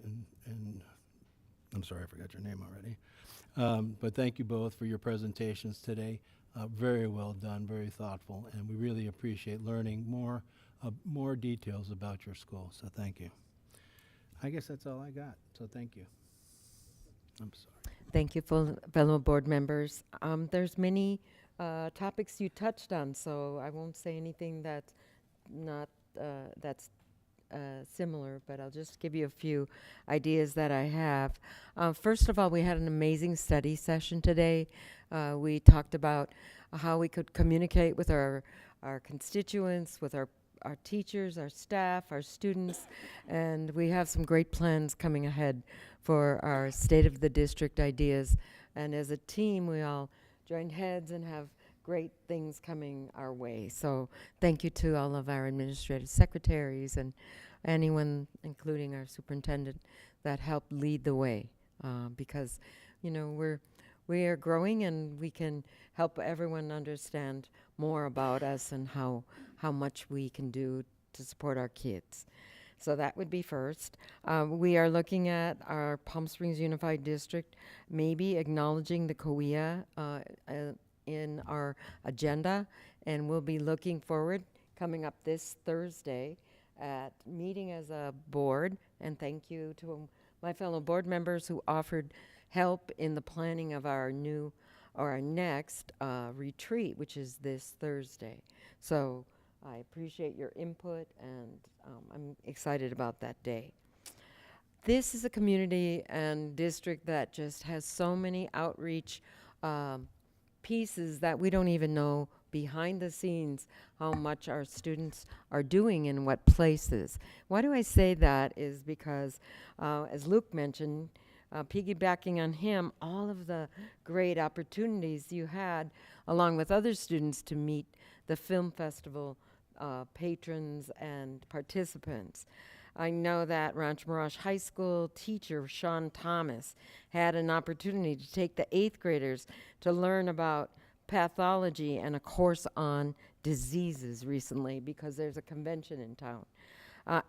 Speaker 15: and I'm sorry, I forgot your name already. But thank you both for your presentations today. Very well done, very thoughtful, and we really appreciate learning more details about your school. So thank you. I guess that's all I got. So thank you. I'm sorry.
Speaker 1: Thank you, fellow board members. There's many topics you touched on, so I won't say anything that's not that's similar, but I'll just give you a few ideas that I have. First of all, we had an amazing study session today. We talked about how we could communicate with our constituents, with our teachers, our staff, our students, and we have some great plans coming ahead for our State of the District ideas. And as a team, we all joined heads and have great things coming our way. So thank you to all of our administrative secretaries and anyone, including our superintendent, that helped lead the way, because, you know, we are growing and we can help everyone understand more about us and how much we can do to support our kids. So that would be first. We are looking at our Palm Springs Unified District, maybe acknowledging the COEA in our agenda, and we'll be looking forward coming up this Thursday at meeting as a board. And thank you to my fellow board members who offered help in the planning of our next retreat, which is this Thursday. So I appreciate your input, and I'm excited about that day. This is a community and district that just has so many outreach pieces that we don't even know behind the scenes how much our students are doing in what places. Why do I say that is because, as Luke mentioned, piggybacking on him, all of the great opportunities you had along with other students to meet the film festival patrons and participants. I know that Rancho Mirage High School teacher Sean Thomas had an opportunity to take the 8th graders to learn about pathology and a course on diseases recently because there's a convention in town.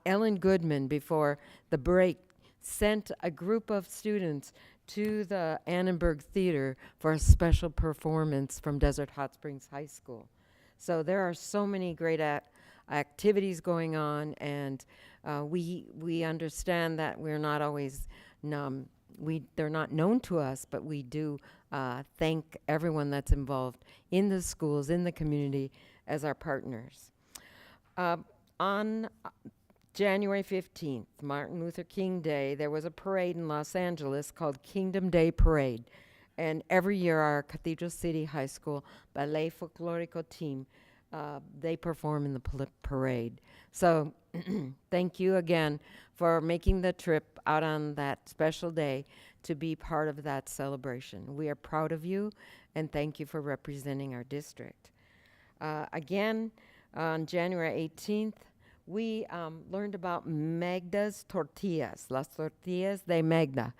Speaker 1: Ellen Goodman, before the break, sent a group of students to the Annenberg Theater for a special performance from Desert Hot Springs High School. So there are so many great activities going on, and we understand that we're not always they're not known to us, but we do thank everyone that's involved in the schools, in the community, as our partners. On January 15th, Martin Luther King Day, there was a parade in Los Angeles called Kingdom Day Parade. And every year our Cathedral City High School Ballet Folklorico team, they perform in the parade. So thank you again for making the trip out on that special day to be part of that celebration. We are proud of you, and thank you for representing our district. Again, on January 18th, we learned about Magda's Tortillas, Las Tortillas de Magda.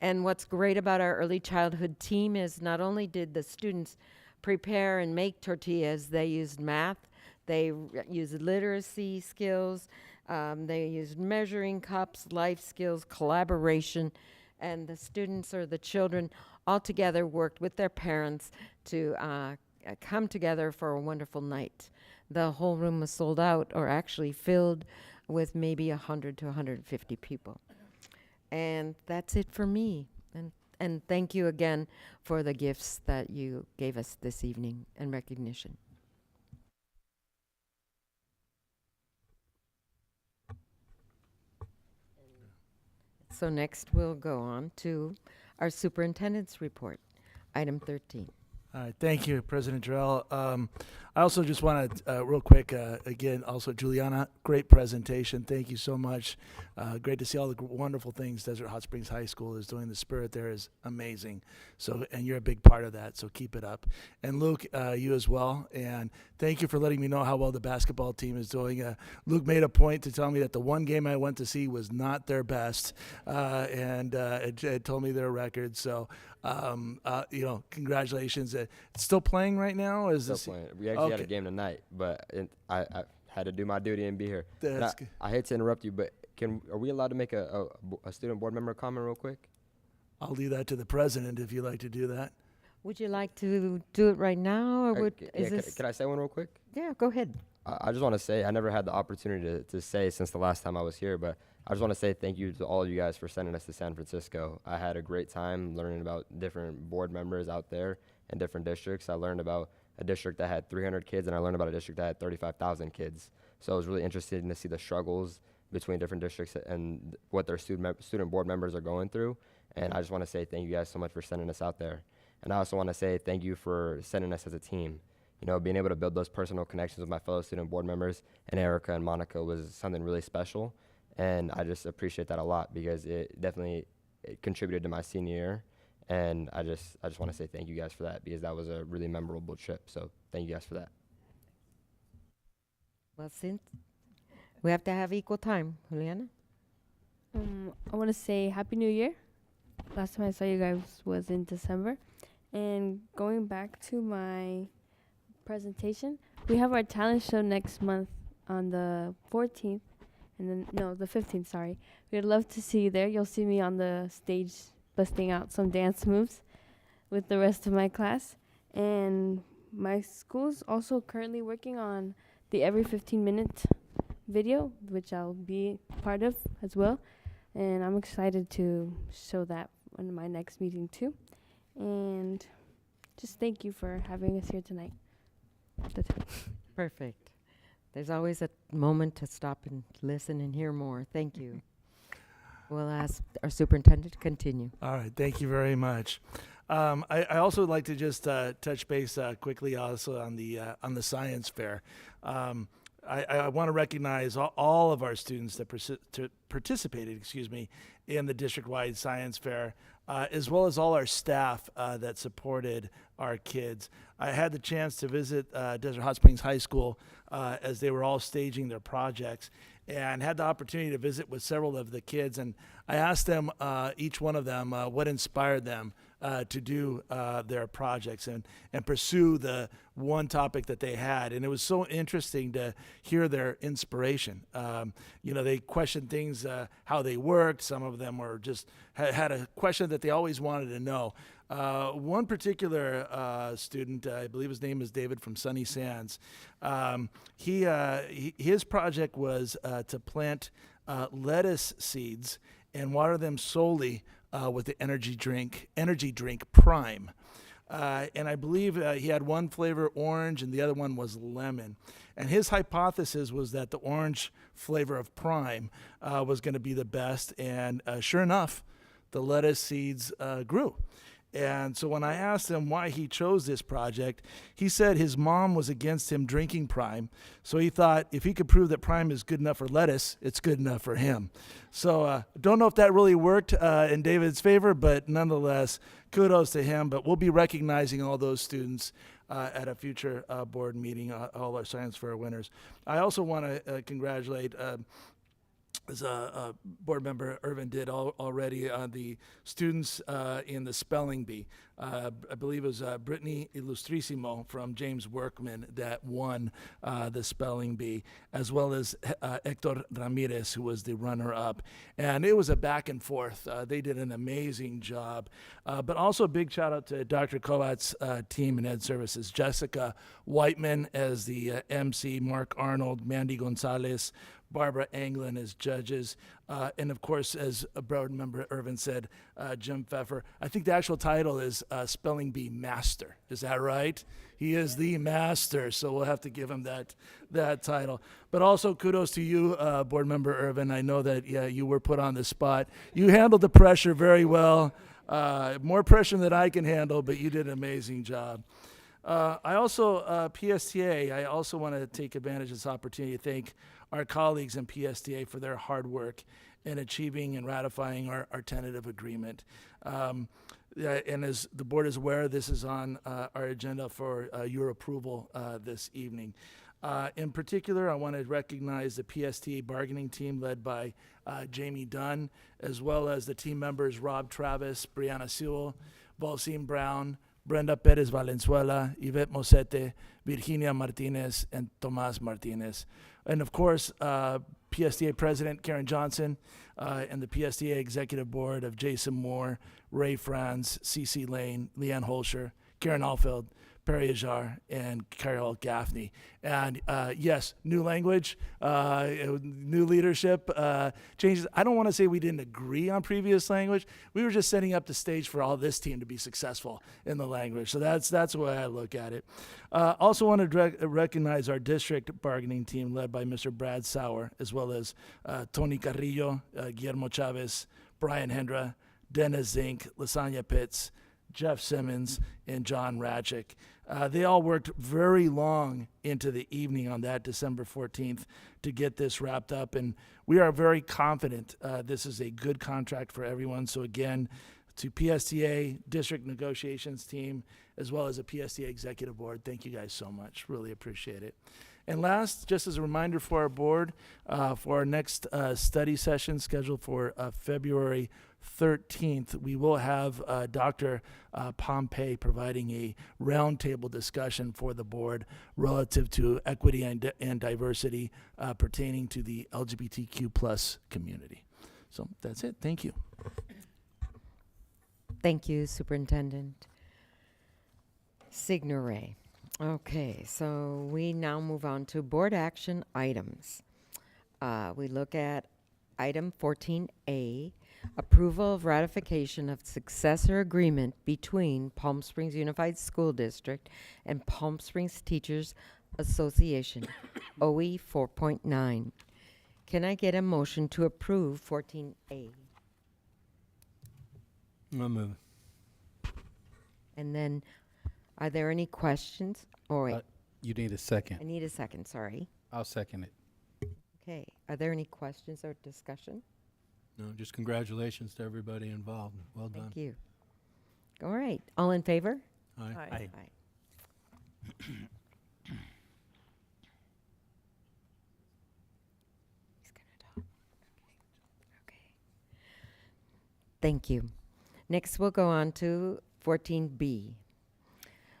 Speaker 1: And what's great about our early childhood team is not only did the students prepare and make tortillas, they used math, they used literacy skills, they used measuring cups, life skills, collaboration, and the students or the children all together worked with their parents to come together for a wonderful night. The whole room was sold out, or actually filled with maybe 100 to 150 people. And that's it for me. And thank you again for the gifts that you gave us this evening and recognition. So next we'll go on to our superintendent's report, item 13.
Speaker 12: All right, thank you, President Jarrell. I also just want to, real quick, again, also Juliana, great presentation. Thank you so much. Great to see all the wonderful things Desert Hot Springs High School is doing. The spirit there is amazing. So, and you're a big part of that, so keep it up. And Luke, you as well. And thank you for letting me know how well the basketball team is doing. Luke made a point to tell me that the one game I went to see was not their best, and it told me their record. So, congratulations. It's still playing right now?
Speaker 7: Still playing. We actually had a game tonight, but I had to do my duty and be here.
Speaker 12: That's good.
Speaker 7: I hate to interrupt you, but are we allowed to make a student board member comment real quick?
Speaker 12: I'll leave that to the president if you'd like to do that.
Speaker 1: Would you like to do it right now, or would is this?
Speaker 7: Can I say one real quick?
Speaker 1: Yeah, go ahead.
Speaker 7: I just want to say I never had the opportunity to say since the last time I was here, but I just want to say thank you to all of you guys for sending us to San Francisco. I had a great time learning about different board members out there in different districts. I learned about a district that had 300 kids, and I learned about a district that had 35,000 kids. So it was really interesting to see the struggles between different districts and what their student board members are going through. And I just want to say thank you guys so much for sending us out there. And I also want to say thank you for sending us as a team. You know, being able to build those personal connections with my fellow student board members and Erica and Monica was something really special. And I just appreciate that a lot because it definitely contributed to my senior year. And I just want to say thank you guys for that because that was a really memorable trip. So thank you guys for that.
Speaker 1: Well, since we have to have equal time, Juliana.
Speaker 5: I want to say Happy New Year. Last time I saw you guys was in December. And going back to my presentation, we have our talent show next month on the 14th. And then, no, the 15th, sorry. We'd love to see you there. You'll see me on the stage busting out some dance moves with the rest of my class. And my school's also currently working on the every 15-minute video, which I'll be part of as well. And I'm excited to show that in my next meeting too. And just thank you for having us here tonight. That's it.
Speaker 1: Perfect. There's always a moment to stop and listen and hear more. Thank you. We'll ask our superintendent to continue.
Speaker 12: All right, thank you very much. I also would like to just touch base quickly also on the science fair. I want to recognize all of our students that participated, in the district-wide science fair, as well as all our staff that supported our kids. I had the chance to visit Desert Hot Springs High School as they were all staging their projects, and had the opportunity to visit with several of the kids. And I asked them, each one of them, what inspired them to do their projects and pursue the one topic that they had. And it was so interesting to hear their inspiration. They questioned things, how they worked. Some of them were just had a question that they always wanted to know. One particular student, I believe his name is David from Sunny Sands, his project was to plant lettuce seeds and water them solely with the energy drink Prime. And I believe he had one flavor orange and the other one was lemon. And his hypothesis was that the orange flavor of Prime was going to be the best. And sure enough, the lettuce seeds grew. And so when I asked him why he chose this project, he said his mom was against him drinking Prime. So he thought if he could prove that Prime is good enough for lettuce, it's good enough for him. So don't know if that really worked in David's favor, but nonetheless, kudos to him. But we'll be recognizing all those students at a future board meeting, all our science fair winners. I also want to congratulate as board member Irvin did already on the students in the spelling bee. I believe it was Brittany Illustrissimo from James Workman that won the spelling bee, as well as Hector Ramirez, who was the runner-up. And it was a back and forth. They did an amazing job. But also a big shout out to Dr. Kovat's team in Ed Services, Jessica Whiteman as the MC, Mark Arnold, Mandy Gonzalez, Barbara Anglin as judges, and of course, as a board member Irvin said, Jim Pfeffer. I think the actual title is Spelling Bee Master. Is that right? He is the master, so we'll have to give him that title. But also kudos to you, board member Irvin. I know that you were put on the spot. You handled the pressure very well, more pressure than I can handle, but you did an amazing job. I also, PSTA, I also want to take advantage of this opportunity to thank our colleagues in PSTA for their hard work in achieving and ratifying our tentative agreement. And as the board is aware, this is on our agenda for your approval this evening. In particular, I want to recognize the PSTA bargaining team led by Jamie Dunn, as well as the team members Rob Travis, Brianna Sewell, Valsine Brown, Brenda Perez Valenzuela, Yvette Mosete, Virginia Martinez, and Tomas Martinez. And of course, PSTA President Karen Johnson, and the PSTA Executive Board of Jason Moore, Ray Franz, CeCe Lane, Leanne Holscher, Karen Alfeld, Perry Ajar, and Carol Gaffney. And yes, new language, new leadership, changes. I don't want to say we didn't agree on previous language. We were just setting up the stage for all this team to be successful in the language. So that's the way I look at it. Also want to recognize our district bargaining team led by Mr. Brad Sauer, as well as Tony Carrillo, Guillermo Chavez, Brian Hendra, Dennis Zink, Lasagna Pitts, Jeff Simmons, and John Radchick. They all worked very long into the evening on that December 14th to get this wrapped up, and we are very confident this is a good contract for everyone. So again, to PSTA district negotiations team, as well as a PSTA executive board, thank you guys so much. Really appreciate it. And last, just as a reminder for our board, for our next study session scheduled for February 13th, we will have Dr. Pompey providing a roundtable discussion for the board relative to equity and diversity pertaining to the LGBTQ plus community. So that's it. Thank you.
Speaker 1: Thank you, Superintendent Signoret. Okay, so we now move on to board action items. We look at item 14A, approval of ratification of successor agreement between Palm Springs Unified School District and Palm Springs Teachers Association, OE 4.9. Can I get a motion to approve 14A?
Speaker 15: I'll move.
Speaker 1: And then, are there any questions? Oh, wait,
Speaker 4: You need a second.
Speaker 1: I need a second, sorry.
Speaker 4: I'll second it.
Speaker 1: Okay, are there any questions or discussion?
Speaker 15: No, just congratulations to everybody involved. Well done.
Speaker 1: Thank you. All right, all in favor?
Speaker 15: Aye.
Speaker 1: Aye. He's gonna talk. Okay. Thank you. Next, we'll go on to 14B.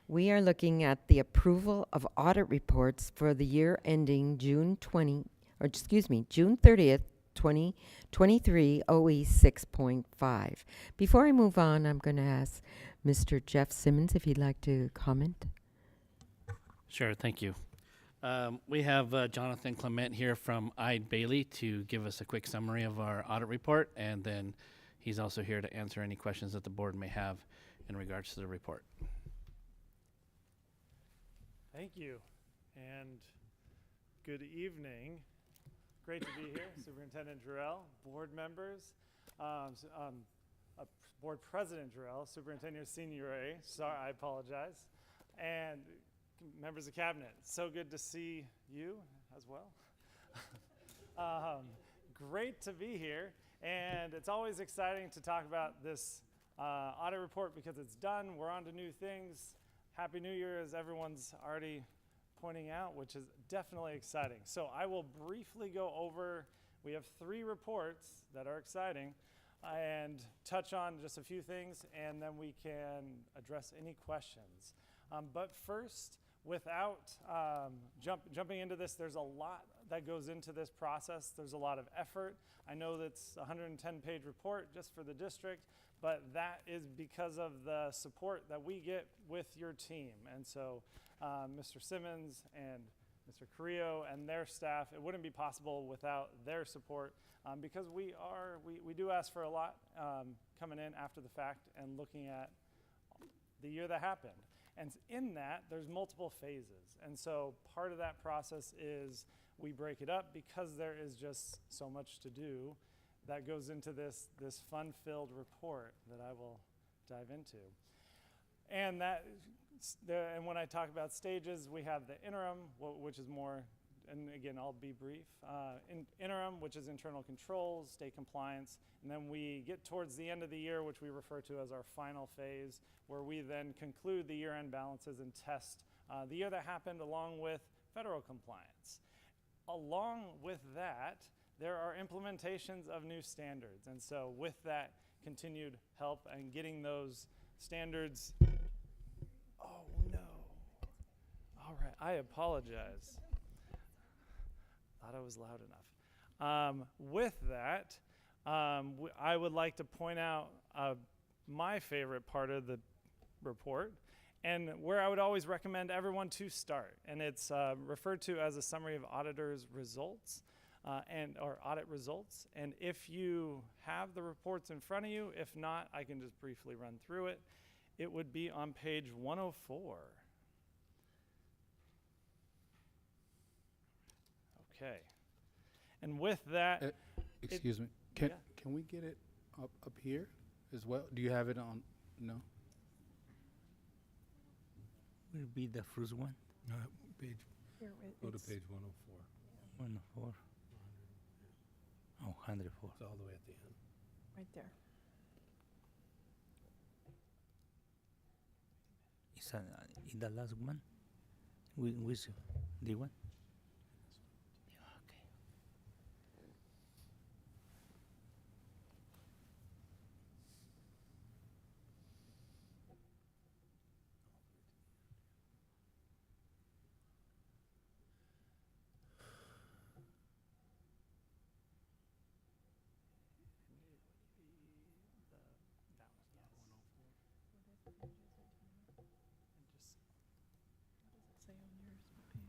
Speaker 1: We are looking at the approval of audit reports for the year ending June 30th, 2023, OE 6.5. Before I move on, I'm going to ask Mr. Jeff Simmons if he'd like to comment.
Speaker 18: Sure, thank you. We have Jonathan Clement here from Eide Bailey to give us a quick summary of our audit report, and then he's also here to answer any questions that the board may have in regards to the report.
Speaker 19: Thank you, and good evening. Great to be here, Superintendent Jarrell, board members, Board President Jarrell, Superintendent Signoret, sorry, I apologize, and members of Cabinet. So good to see you as well. Great to be here, and it's always exciting to talk about this audit report because it's done. We're on to new things. Happy New Year, as everyone's already pointing out, which is definitely exciting. So I will briefly go over, we have 3 reports that are exciting, and touch on just a few things, and then we can address any questions. But first, without jumping into this, there's a lot that goes into this process. There's a lot of effort. I know that's a 110-page report just for the district, but that is because of the support that we get with your team. And so Mr. Simmons and Mr. Carrillo and their staff, it wouldn't be possible without their support because we do ask for a lot coming in after the fact and looking at the year that happened. And in that, there's multiple phases. And so part of that process is we break it up because there is just so much to do that goes into this fun-filled report that I will dive into. And and when I talk about stages, we have the interim, which is more, and again, I'll be brief. Interim, which is internal controls, state compliance, and then we get towards the end of the year, which we refer to as our final phase, where we then conclude the year-end balances and test the year that happened along with federal compliance. Along with that, there are implementations of new standards. And so with that continued help and getting those standards I apologize. Thought I was loud enough. With that, I would like to point out my favorite part of the report, and where I would always recommend everyone to start. And it's referred to as a summary of auditor's results or audit results. And if you have the reports in front of you, if not, I can just briefly run through it. It would be on page 104. Okay. And with that,
Speaker 4: excuse me. Can we get it up here as well? Do you have it on? No.
Speaker 3: Will be the first one.
Speaker 4: Page. Go to page 104.
Speaker 3: 104. Oh, 104.
Speaker 4: It's all the way at the end.
Speaker 20: Right there.
Speaker 3: Is the last one? Which the one?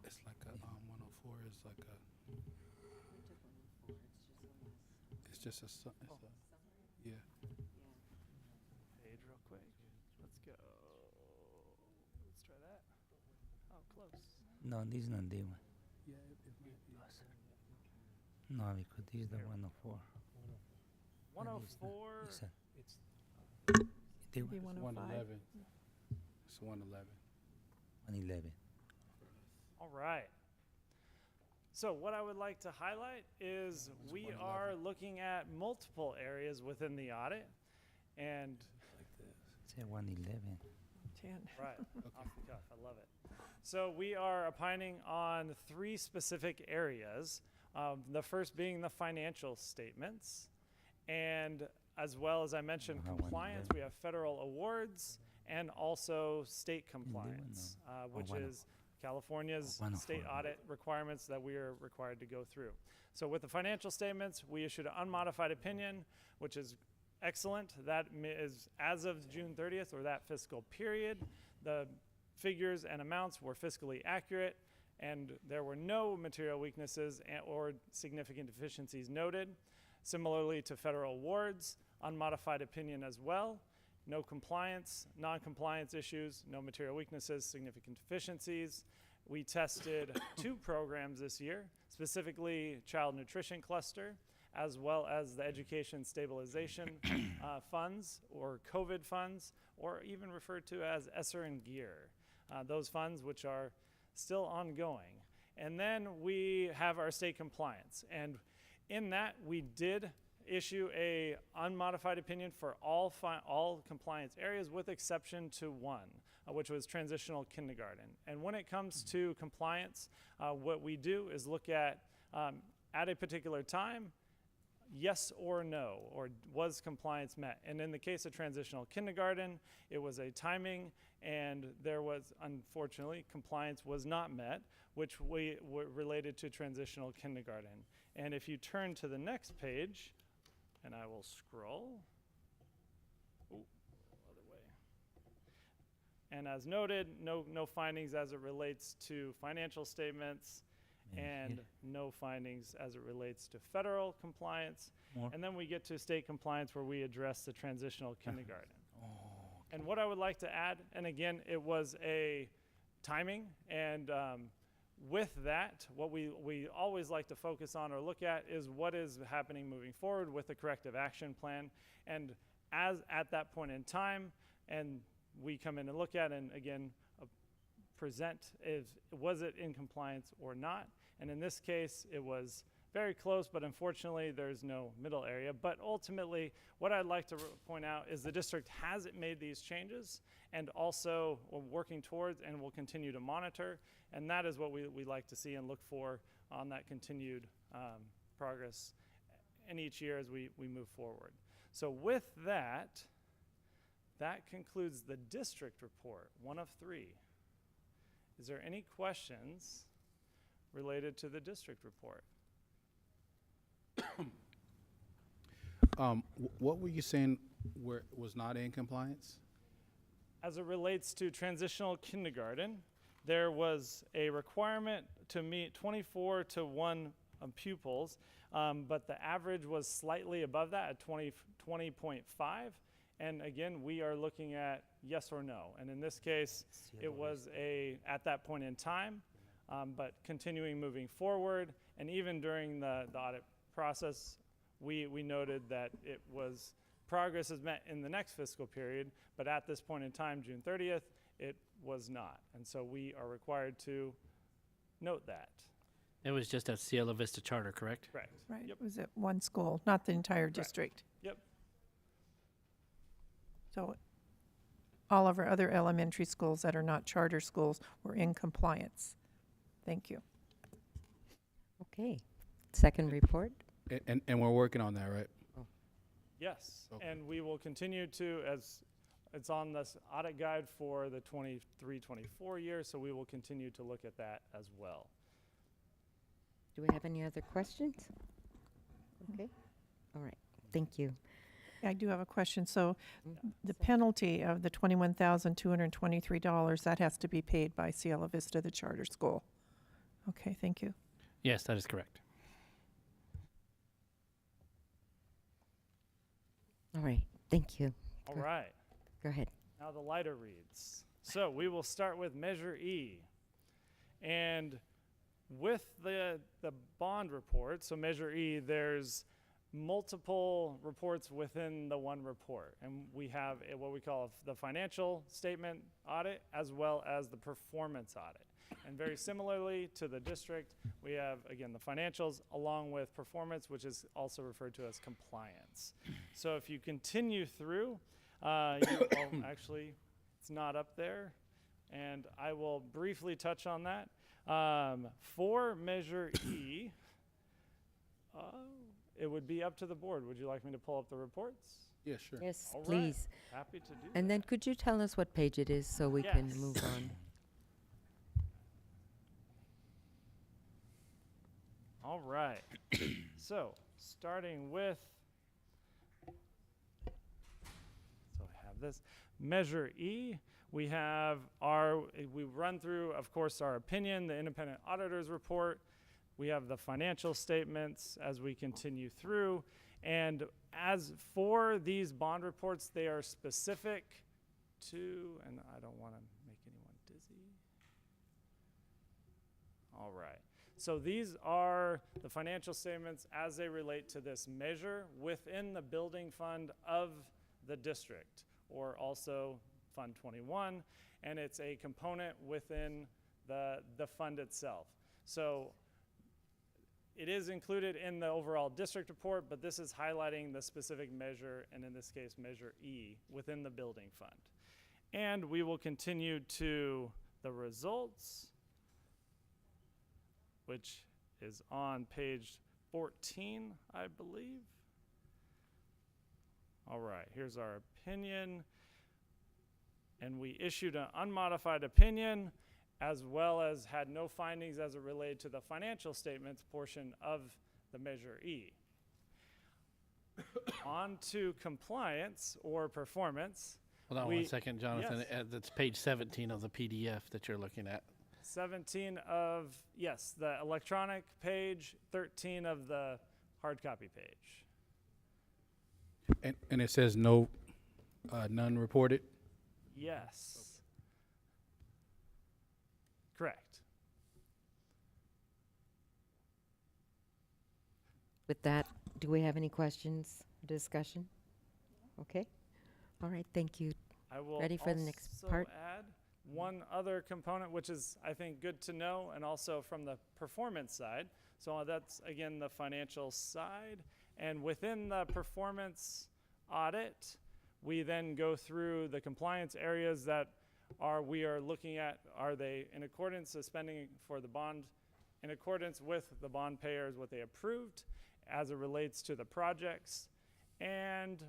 Speaker 4: It's like a 104 is like a. It's just a. Yeah.
Speaker 19: Page real quick. Let's go. Let's try that. Oh, close.
Speaker 3: No, this is not the one.
Speaker 4: Yeah,
Speaker 3: No, because this is the 104.
Speaker 19: 104.
Speaker 3: It's
Speaker 20: Maybe 105.
Speaker 4: 111. It's 111.
Speaker 3: 111.
Speaker 19: All right. So what I would like to highlight is we are looking at multiple areas within the audit, and
Speaker 3: Say 111.
Speaker 20: 10.
Speaker 19: right, off the cuff, I love it. So we are opining on 3 specific areas. The first being the financial statements, and as well as I mentioned, compliance. We have federal awards and also state compliance, which is California's state audit requirements that we are required to go through. So with the financial statements, we issued an unmodified opinion, which is excellent. That is as of June 30th, or that fiscal period. The figures and amounts were fiscally accurate, and there were no material weaknesses or significant deficiencies noted. Similarly to federal awards, unmodified opinion as well. No compliance, non-compliance issues, no material weaknesses, significant deficiencies. We tested 2 programs this year, specifically Child Nutrition Cluster, as well as the Education Stabilization Funds, or COVID funds, or even referred to as ESSER and GEAR. Those funds which are still ongoing. And then we have our state compliance. And in that, we did issue a unmodified opinion for all compliance areas, with exception to one, which was transitional kindergarten. And when it comes to compliance, what we do is look at a particular time, yes or no, or was compliance met? And in the case of transitional kindergarten, it was a timing, and there was, unfortunately, compliance was not met, which we were related to transitional kindergarten. And if you turn to the next page, and I will scroll. Ooh, other way. And as noted, no findings as it relates to financial statements, and no findings as it relates to federal compliance. And then we get to state compliance, where we address the transitional kindergarten. And what I would like to add, and again, it was a timing, and with that, what we always like to focus on or look at is what is happening moving forward with the corrective action plan. And as at that point in time, and we come in and look at, and again, present was it in compliance or not. And in this case, it was very close, but unfortunately there's no middle area. But ultimately, what I'd like to point out is the district hasn't made these changes, and also we're working towards and will continue to monitor. And that is what we like to see and look for on that continued progress in each year as we move forward. So with that, that concludes the district report, 1 of 3. Is there any questions related to the district report?
Speaker 4: What were you saying where was not in compliance?
Speaker 19: As it relates to transitional kindergarten, there was a requirement to meet 24 to 1 pupils, but the average was slightly above that at 20.5. And again, we are looking at yes or no. And in this case, it was at that point in time, but continuing moving forward. And even during the audit process, we noted that it was progress is met in the next fiscal period, but at this point in time, June 30th, it was not. And so we are required to note that.
Speaker 18: It was just at Cielo Vista Charter, correct?
Speaker 19: Correct.
Speaker 20: Right,
Speaker 19: Yep.
Speaker 20: it was at one school, not the entire
Speaker 19: Correct.
Speaker 20: district.
Speaker 19: Yep.
Speaker 20: So all of our other elementary schools that are not charter schools were in compliance. Thank you.
Speaker 1: Okay. Second report.
Speaker 4: And we're working on that, right?
Speaker 19: Yes,
Speaker 4: Okay.
Speaker 19: and we will continue to, as it's on this audit guide for the 23-24 year, so we will continue to look at that as well.
Speaker 1: Do we have any other questions? Okay. All right. Thank you.
Speaker 20: I do have a question. So the penalty of the $21,223, that has to be paid by Cielo Vista, the charter school. Okay, thank you.
Speaker 18: Yes, that is correct.
Speaker 1: All right. Thank you.
Speaker 19: All right.
Speaker 1: Go ahead.
Speaker 19: Now the lighter reads. So we will start with Measure E. And with the bond report, so Measure E, there's multiple reports within the one report. And we have what we call the financial statement audit as well as the performance audit. And very similarly to the district, we have, again, the financials along with performance, which is also referred to as compliance. So if you continue through, actually, it's not up there, and I will briefly touch on that. For Measure E, it would be up to the board. Would you like me to pull up the reports?
Speaker 4: Yeah, sure.
Speaker 1: Yes,
Speaker 19: All right.
Speaker 1: please.
Speaker 19: Happy to do that.
Speaker 1: And then could you tell us what page it is so we can
Speaker 19: Yes.
Speaker 1: move on?
Speaker 19: All right. So, starting with, so I have this Measure E. We have we run through, of course, our opinion, the independent auditor's report. We have the financial statements as we continue through. And as for these bond reports, they are specific to, and I don't want to make anyone dizzy. All right. So these are the financial statements as they relate to this measure within the building fund of the district, or also Fund 21, and it's a component within the fund itself. So it is included in the overall district report, but this is highlighting the specific measure, and in this case, Measure E, within the building fund. And we will continue to the results, which is on page 14, I believe. All right, here's our opinion. And we issued an unmodified opinion, as well as had no findings as it related to the financial statements portion of the Measure E. On to compliance or performance.
Speaker 18: Hold on 1 second, Jonathan.
Speaker 19: Yes.
Speaker 18: That's page 17 of the PDF that you're looking at.
Speaker 19: 17 of, yes, the electronic page, 13 of the hard copy page.
Speaker 4: And it says no, none reported?
Speaker 19: Yes. Correct.
Speaker 1: With that, do we have any questions, discussion? Okay. All right, thank you.
Speaker 19: I will
Speaker 1: Ready for the next
Speaker 19: also
Speaker 1: part?
Speaker 19: add one other component, which is, I think, good to know, and also from the performance side. So that's, again, the financial side. And within the performance audit, we then go through the compliance areas that we are looking at. Are they in accordance with spending for the bond, in accordance with the bond payers, what they approved as it relates to the projects? And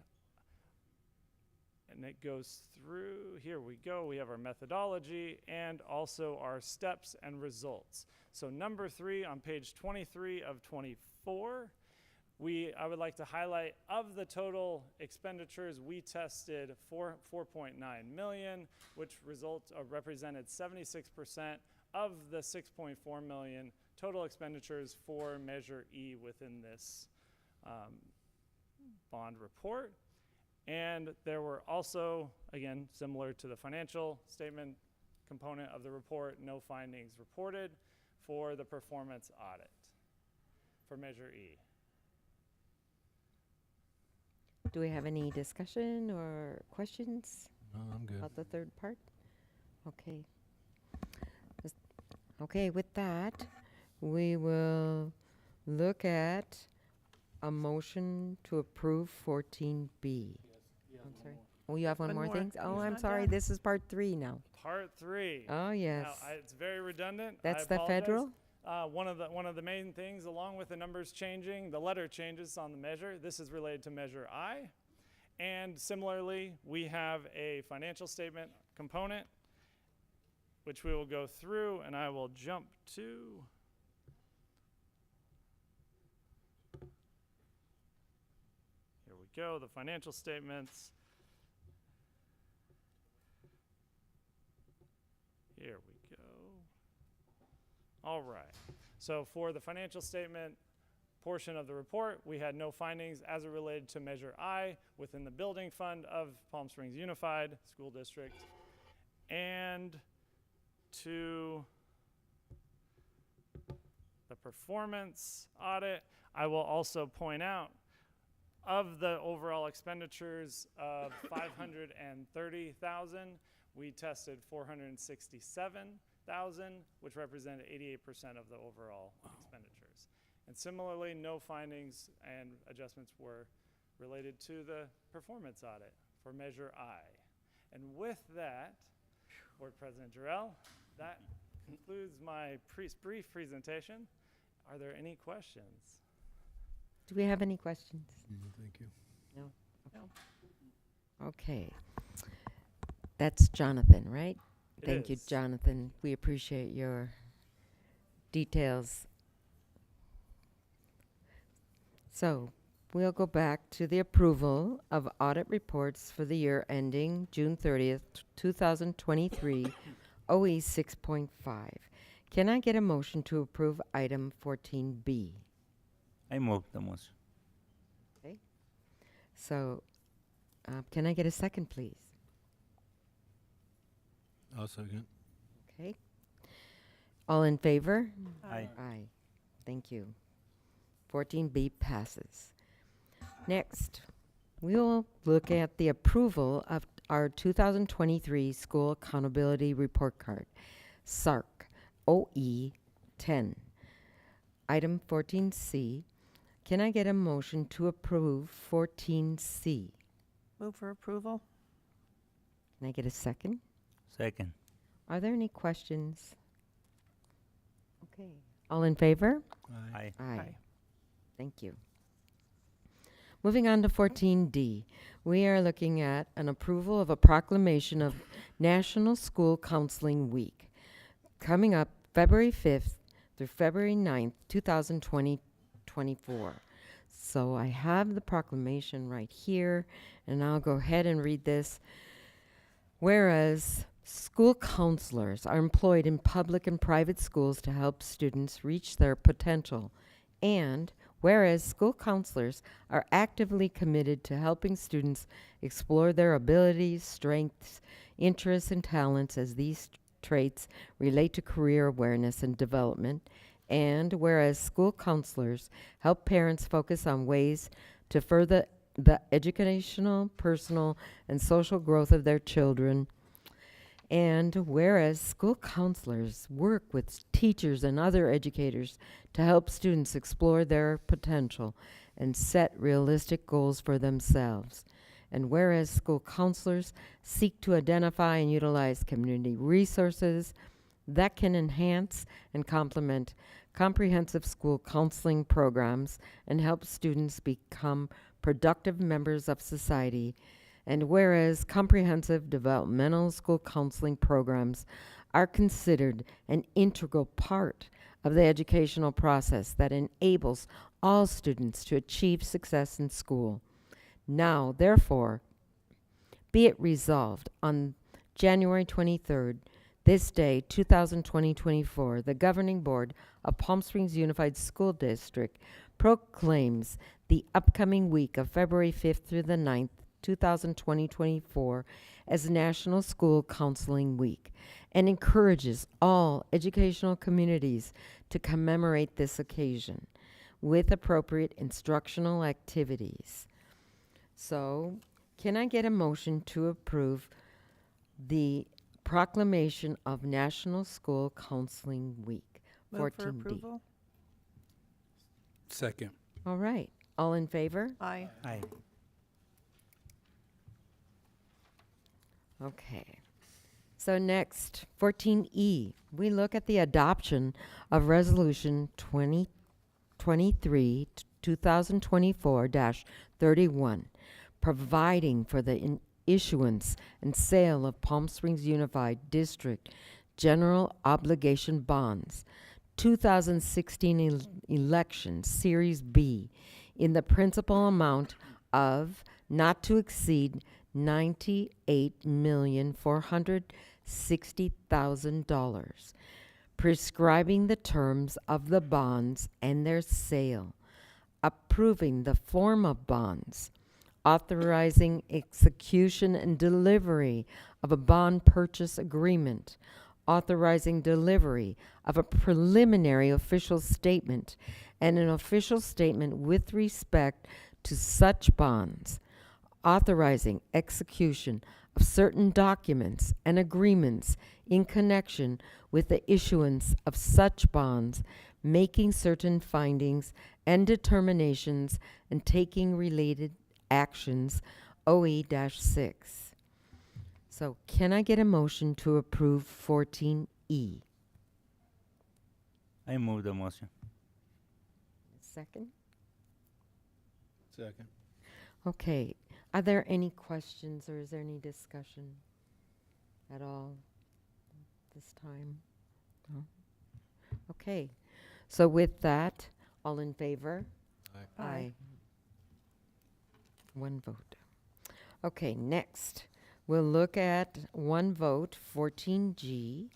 Speaker 19: And it goes through, here we go, we have our methodology and also our steps and results. So number 3 on page 23 of 24, I would like to highlight of the total expenditures, we tested 4.9 million, which represented 76% of the 6.4 million total expenditures for Measure E within this bond report. And there were also, again, similar to the financial statement component of the report, no findings reported for the performance audit for Measure E.
Speaker 1: Do we have any discussion or questions?
Speaker 15: No, I'm good.
Speaker 1: About the third part? Okay. Okay, with that, we will look at a motion to approve 14B. I'm sorry. Oh, you have one more thing? Oh,
Speaker 20: He's
Speaker 1: I'm
Speaker 20: not
Speaker 1: sorry.
Speaker 20: done.
Speaker 1: This is part 3 now.
Speaker 19: Part 3.
Speaker 1: Oh, yes.
Speaker 19: Now, it's very redundant.
Speaker 1: That's
Speaker 19: I
Speaker 1: the
Speaker 19: apologize.
Speaker 1: federal?
Speaker 19: One of the main things, along with the numbers changing, the letter changes on the measure. This is related to Measure I. And similarly, we have a financial statement component, which we will go through, and I will jump to. Here we go, the financial statements. Here we go. All right. So for the financial statement portion of the report, we had no findings as it related to Measure I within the building fund of Palm Springs Unified School District. And to the performance audit, I will also point out of the overall expenditures of 530,000, we tested 467,000, which represented 88% of the overall expenditures. And similarly, no findings and adjustments were related to the performance audit for Measure I. And with that, Board President Jarrell, that concludes my brief presentation. Are there any questions?
Speaker 1: Do we have any questions?
Speaker 15: Thank you.
Speaker 1: No? Okay. That's Jonathan, right?
Speaker 19: It
Speaker 1: Thank you,
Speaker 19: is.
Speaker 1: Jonathan. We appreciate your details. So we'll go back to the approval of audit reports for the year ending June 30th, 2023, OE 6.5. Can I get a motion to approve item 14B?
Speaker 3: I move the motion.
Speaker 1: Okay. So can I get a second, please?
Speaker 15: I'll second.
Speaker 1: Okay. All in favor?
Speaker 3: Aye.
Speaker 1: Aye. Thank you. 14B passes. Next, we'll look at the approval of our 2023 School Accountability Report Card, SARC OE 10. Item 14C. Can I get a motion to approve 14C?
Speaker 20: Move for approval.
Speaker 1: Can I get a second?
Speaker 3: Second.
Speaker 1: Are there any questions? Okay. All in favor?
Speaker 3: Aye.
Speaker 1: Aye. Thank you. Moving on to 14D, we are looking at an approval of a proclamation of National School Counseling Week coming up February 5th through February 9th, 2024. So I have the proclamation right here, and I'll go ahead and read this. Whereas school counselors are employed in public and private schools to help students reach their potential, and whereas school counselors are actively committed to helping students explore their abilities, strengths, interests, and talents as these traits relate to career awareness and development, and whereas school counselors help parents focus on ways to further the educational, personal, and social growth of their children, and whereas school counselors work with teachers and other educators to help students explore their potential and set realistic goals for themselves, and whereas school counselors seek to identify and utilize community resources that can enhance and complement comprehensive school counseling programs and help students become productive members of society, And whereas comprehensive developmental school counseling programs are considered an integral part of the educational process that enables all students to achieve success in school. Now, therefore, be it resolved on January 23rd, this day, 2024, the Governing Board of Palm Springs Unified School District proclaims the upcoming week of February 5th through the 9th, 2024, as National School Counseling Week and encourages all educational communities to commemorate this occasion with appropriate instructional activities. So, can I get a motion to approve the proclamation of National School Counseling Week,
Speaker 20: Move for
Speaker 1: 14D?
Speaker 20: approval.
Speaker 4: Second.
Speaker 1: All right. All in favor?
Speaker 20: Aye.
Speaker 3: Aye.
Speaker 1: Okay. So next, 14E, we look at the adoption of Resolution 2023-2024-31, providing for the issuance and sale of Palm Springs Unified District General Obligation Bonds, 2016 election, Series B, in the principal amount of not to exceed $98,460,000, prescribing the terms of the bonds and their sale, approving the form of bonds, authorizing execution and delivery of a bond purchase agreement, authorizing delivery of a preliminary official statement and an official statement with respect to such bonds, authorizing execution of certain documents and agreements in connection with the issuance of such bonds, making certain findings and determinations, and taking related actions, OE-6. So can I get a motion to approve 14E?
Speaker 3: I move the motion.
Speaker 1: Second?
Speaker 4: Second.
Speaker 1: Okay. Are there any questions or is there any discussion at all this time? No? Okay. So with that, all in favor?
Speaker 4: Aye.
Speaker 20: Aye.
Speaker 1: One vote. Okay, next, we'll look at one vote, 14G,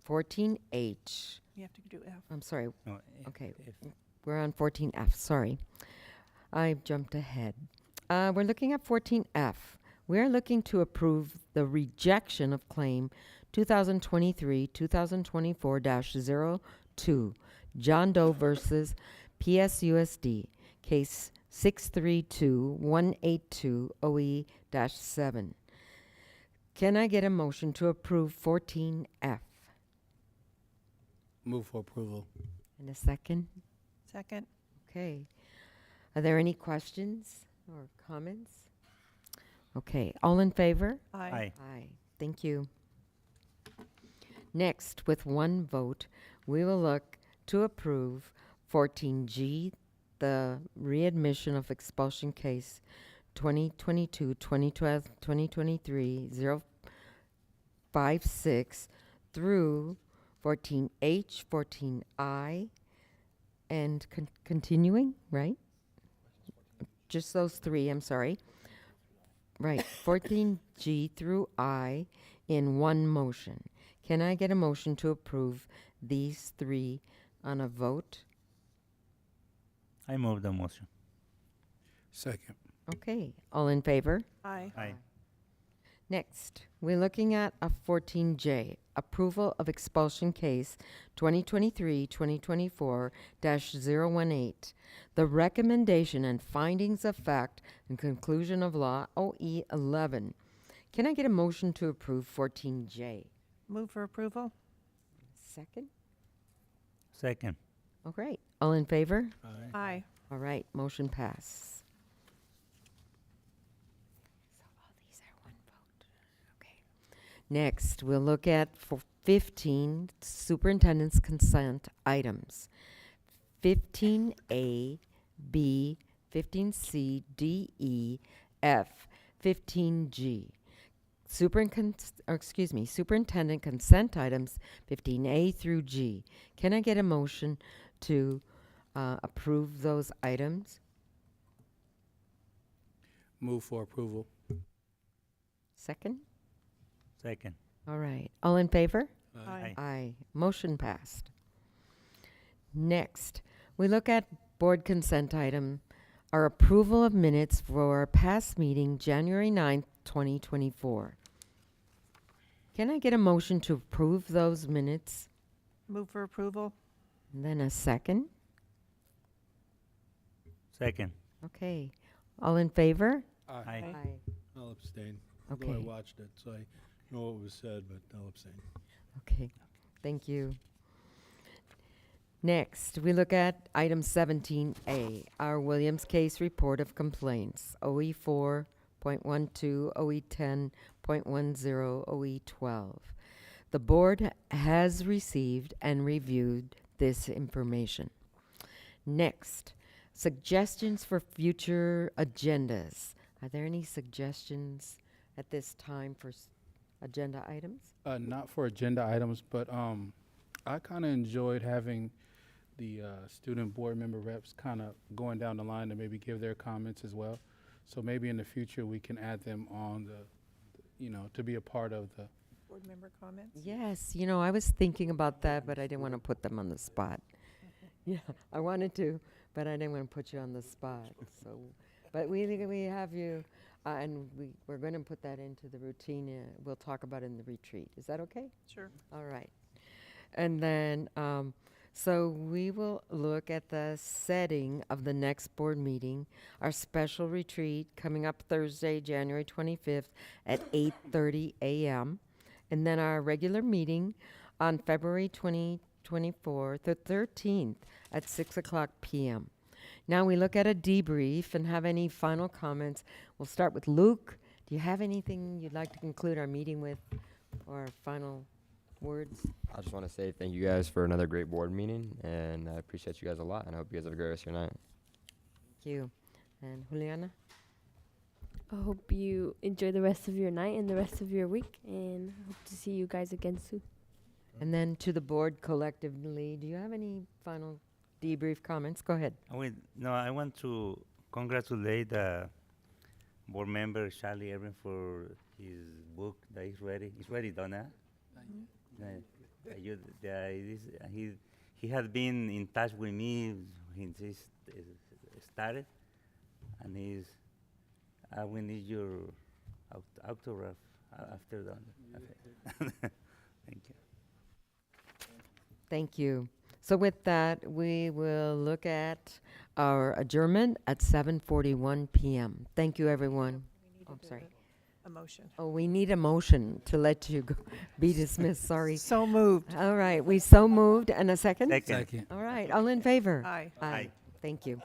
Speaker 1: 14H.
Speaker 20: You have to do F.
Speaker 1: I'm sorry.
Speaker 3: No,
Speaker 1: Okay, we're on 14F, sorry. I jumped ahead. We're looking at 14F. We're looking to approve the rejection of claim 2023-2024-02, John Doe versus PSUSD, case 632182 OE-7. Can I get a motion to approve 14F?
Speaker 4: Move for approval.
Speaker 1: And a second?
Speaker 20: Second.
Speaker 1: Okay. Are there any questions or comments? Okay, all in favor?
Speaker 20: Aye.
Speaker 3: Aye.
Speaker 1: Aye. Thank you. Next, with one vote, we will look to approve 14G, the readmission of expulsion case 2022-2023 056 through 14H, 14I, and continuing, right? Just those three, I'm sorry. Right, 14G through I in one motion. Can I get a motion to approve these three on a vote?
Speaker 3: I move the motion.
Speaker 4: Second.
Speaker 1: Okay, all in favor?
Speaker 20: Aye.
Speaker 3: Aye.
Speaker 1: Next, we're looking at a 14J, approval of expulsion case 2023-2024-018, the recommendation and findings of fact and conclusion of law, OE-11. Can I get a motion to approve 14J?
Speaker 20: Move for approval.
Speaker 1: Second?
Speaker 3: Second.
Speaker 1: All right, all in favor?
Speaker 4: Aye.
Speaker 20: Aye.
Speaker 1: All right, motion pass. So all these are one vote. Okay. Next, we'll look at 15 superintendent's consent items. 15A, B, 15C, D, E, F, 15G. Superintendent consent items 15A through G. Can I get a motion to approve those items?
Speaker 15: Move for approval.
Speaker 1: Second?
Speaker 3: Second.
Speaker 1: All right. All in favor?
Speaker 20: Aye.
Speaker 1: Aye. Motion passed. Next, we look at board consent item, our approval of minutes for our past meeting, January 9th, 2024. Can I get a motion to approve those minutes?
Speaker 20: Move for approval.
Speaker 1: And then a second?
Speaker 3: Second.
Speaker 1: Okay. All in favor?
Speaker 15: Aye. I'll abstain. Although I
Speaker 1: Okay.
Speaker 15: watched it, so I know what was said, but I'll abstain.
Speaker 1: Okay, thank you. Next, we look at item 17A, our Williams case report of complaints, OE 4.12, OE 10.10, OE 12. The board has received and reviewed this information. Next, suggestions for future agendas. Are there any suggestions at this time for agenda items?
Speaker 4: Not for agenda items, but I kind of enjoyed having the student board member reps kind of going down the line to maybe give their comments as well. So maybe in the future we can add them on to be a part of the.
Speaker 20: Board member comments?
Speaker 1: Yes, I was thinking about that, but I didn't want to put them on the spot. Yeah, I wanted to, but I didn't want to put you on the spot. So, but we have you, and we're going to put that into the routine. We'll talk about it in the retreat. Is that okay?
Speaker 20: Sure.
Speaker 1: All right. And then, so we will look at the setting of the next board meeting, our special retreat coming up Thursday, January 25th at 8:30 a.m. And then our regular meeting on February 2024, the 13th at 6 o'clock p.m. Now we look at a debrief and have any final comments. We'll start with Luke. Do you have anything you'd like to conclude our meeting with or final words?
Speaker 7: I just want to say thank you guys for another great board meeting, and I appreciate you guys a lot, and I hope you guys have a great rest of your night.
Speaker 1: Thank you. And Juliana?
Speaker 5: I hope you enjoy the rest of your night and the rest of your week, and I hope to see you guys again soon.
Speaker 1: And then to the board collectively, do you have any final debrief comments? Go ahead.
Speaker 3: I want to congratulate board member Charlie Irvin for his book that is ready. It's ready, Donna. He has been in touch with me since he started, and we need your autograph after done. Thank you.
Speaker 1: Thank you. So with that, we will look at our adjournment at 7:41 p.m. Thank you, everyone. Oh, I'm sorry.
Speaker 20: A motion.
Speaker 1: Oh, we need a motion to let you be dismissed. Sorry.
Speaker 20: So moved.
Speaker 1: All right. We so moved. And a second?
Speaker 3: Second.
Speaker 1: All right. All in favor?
Speaker 20: Aye.
Speaker 1: Aye. Thank you.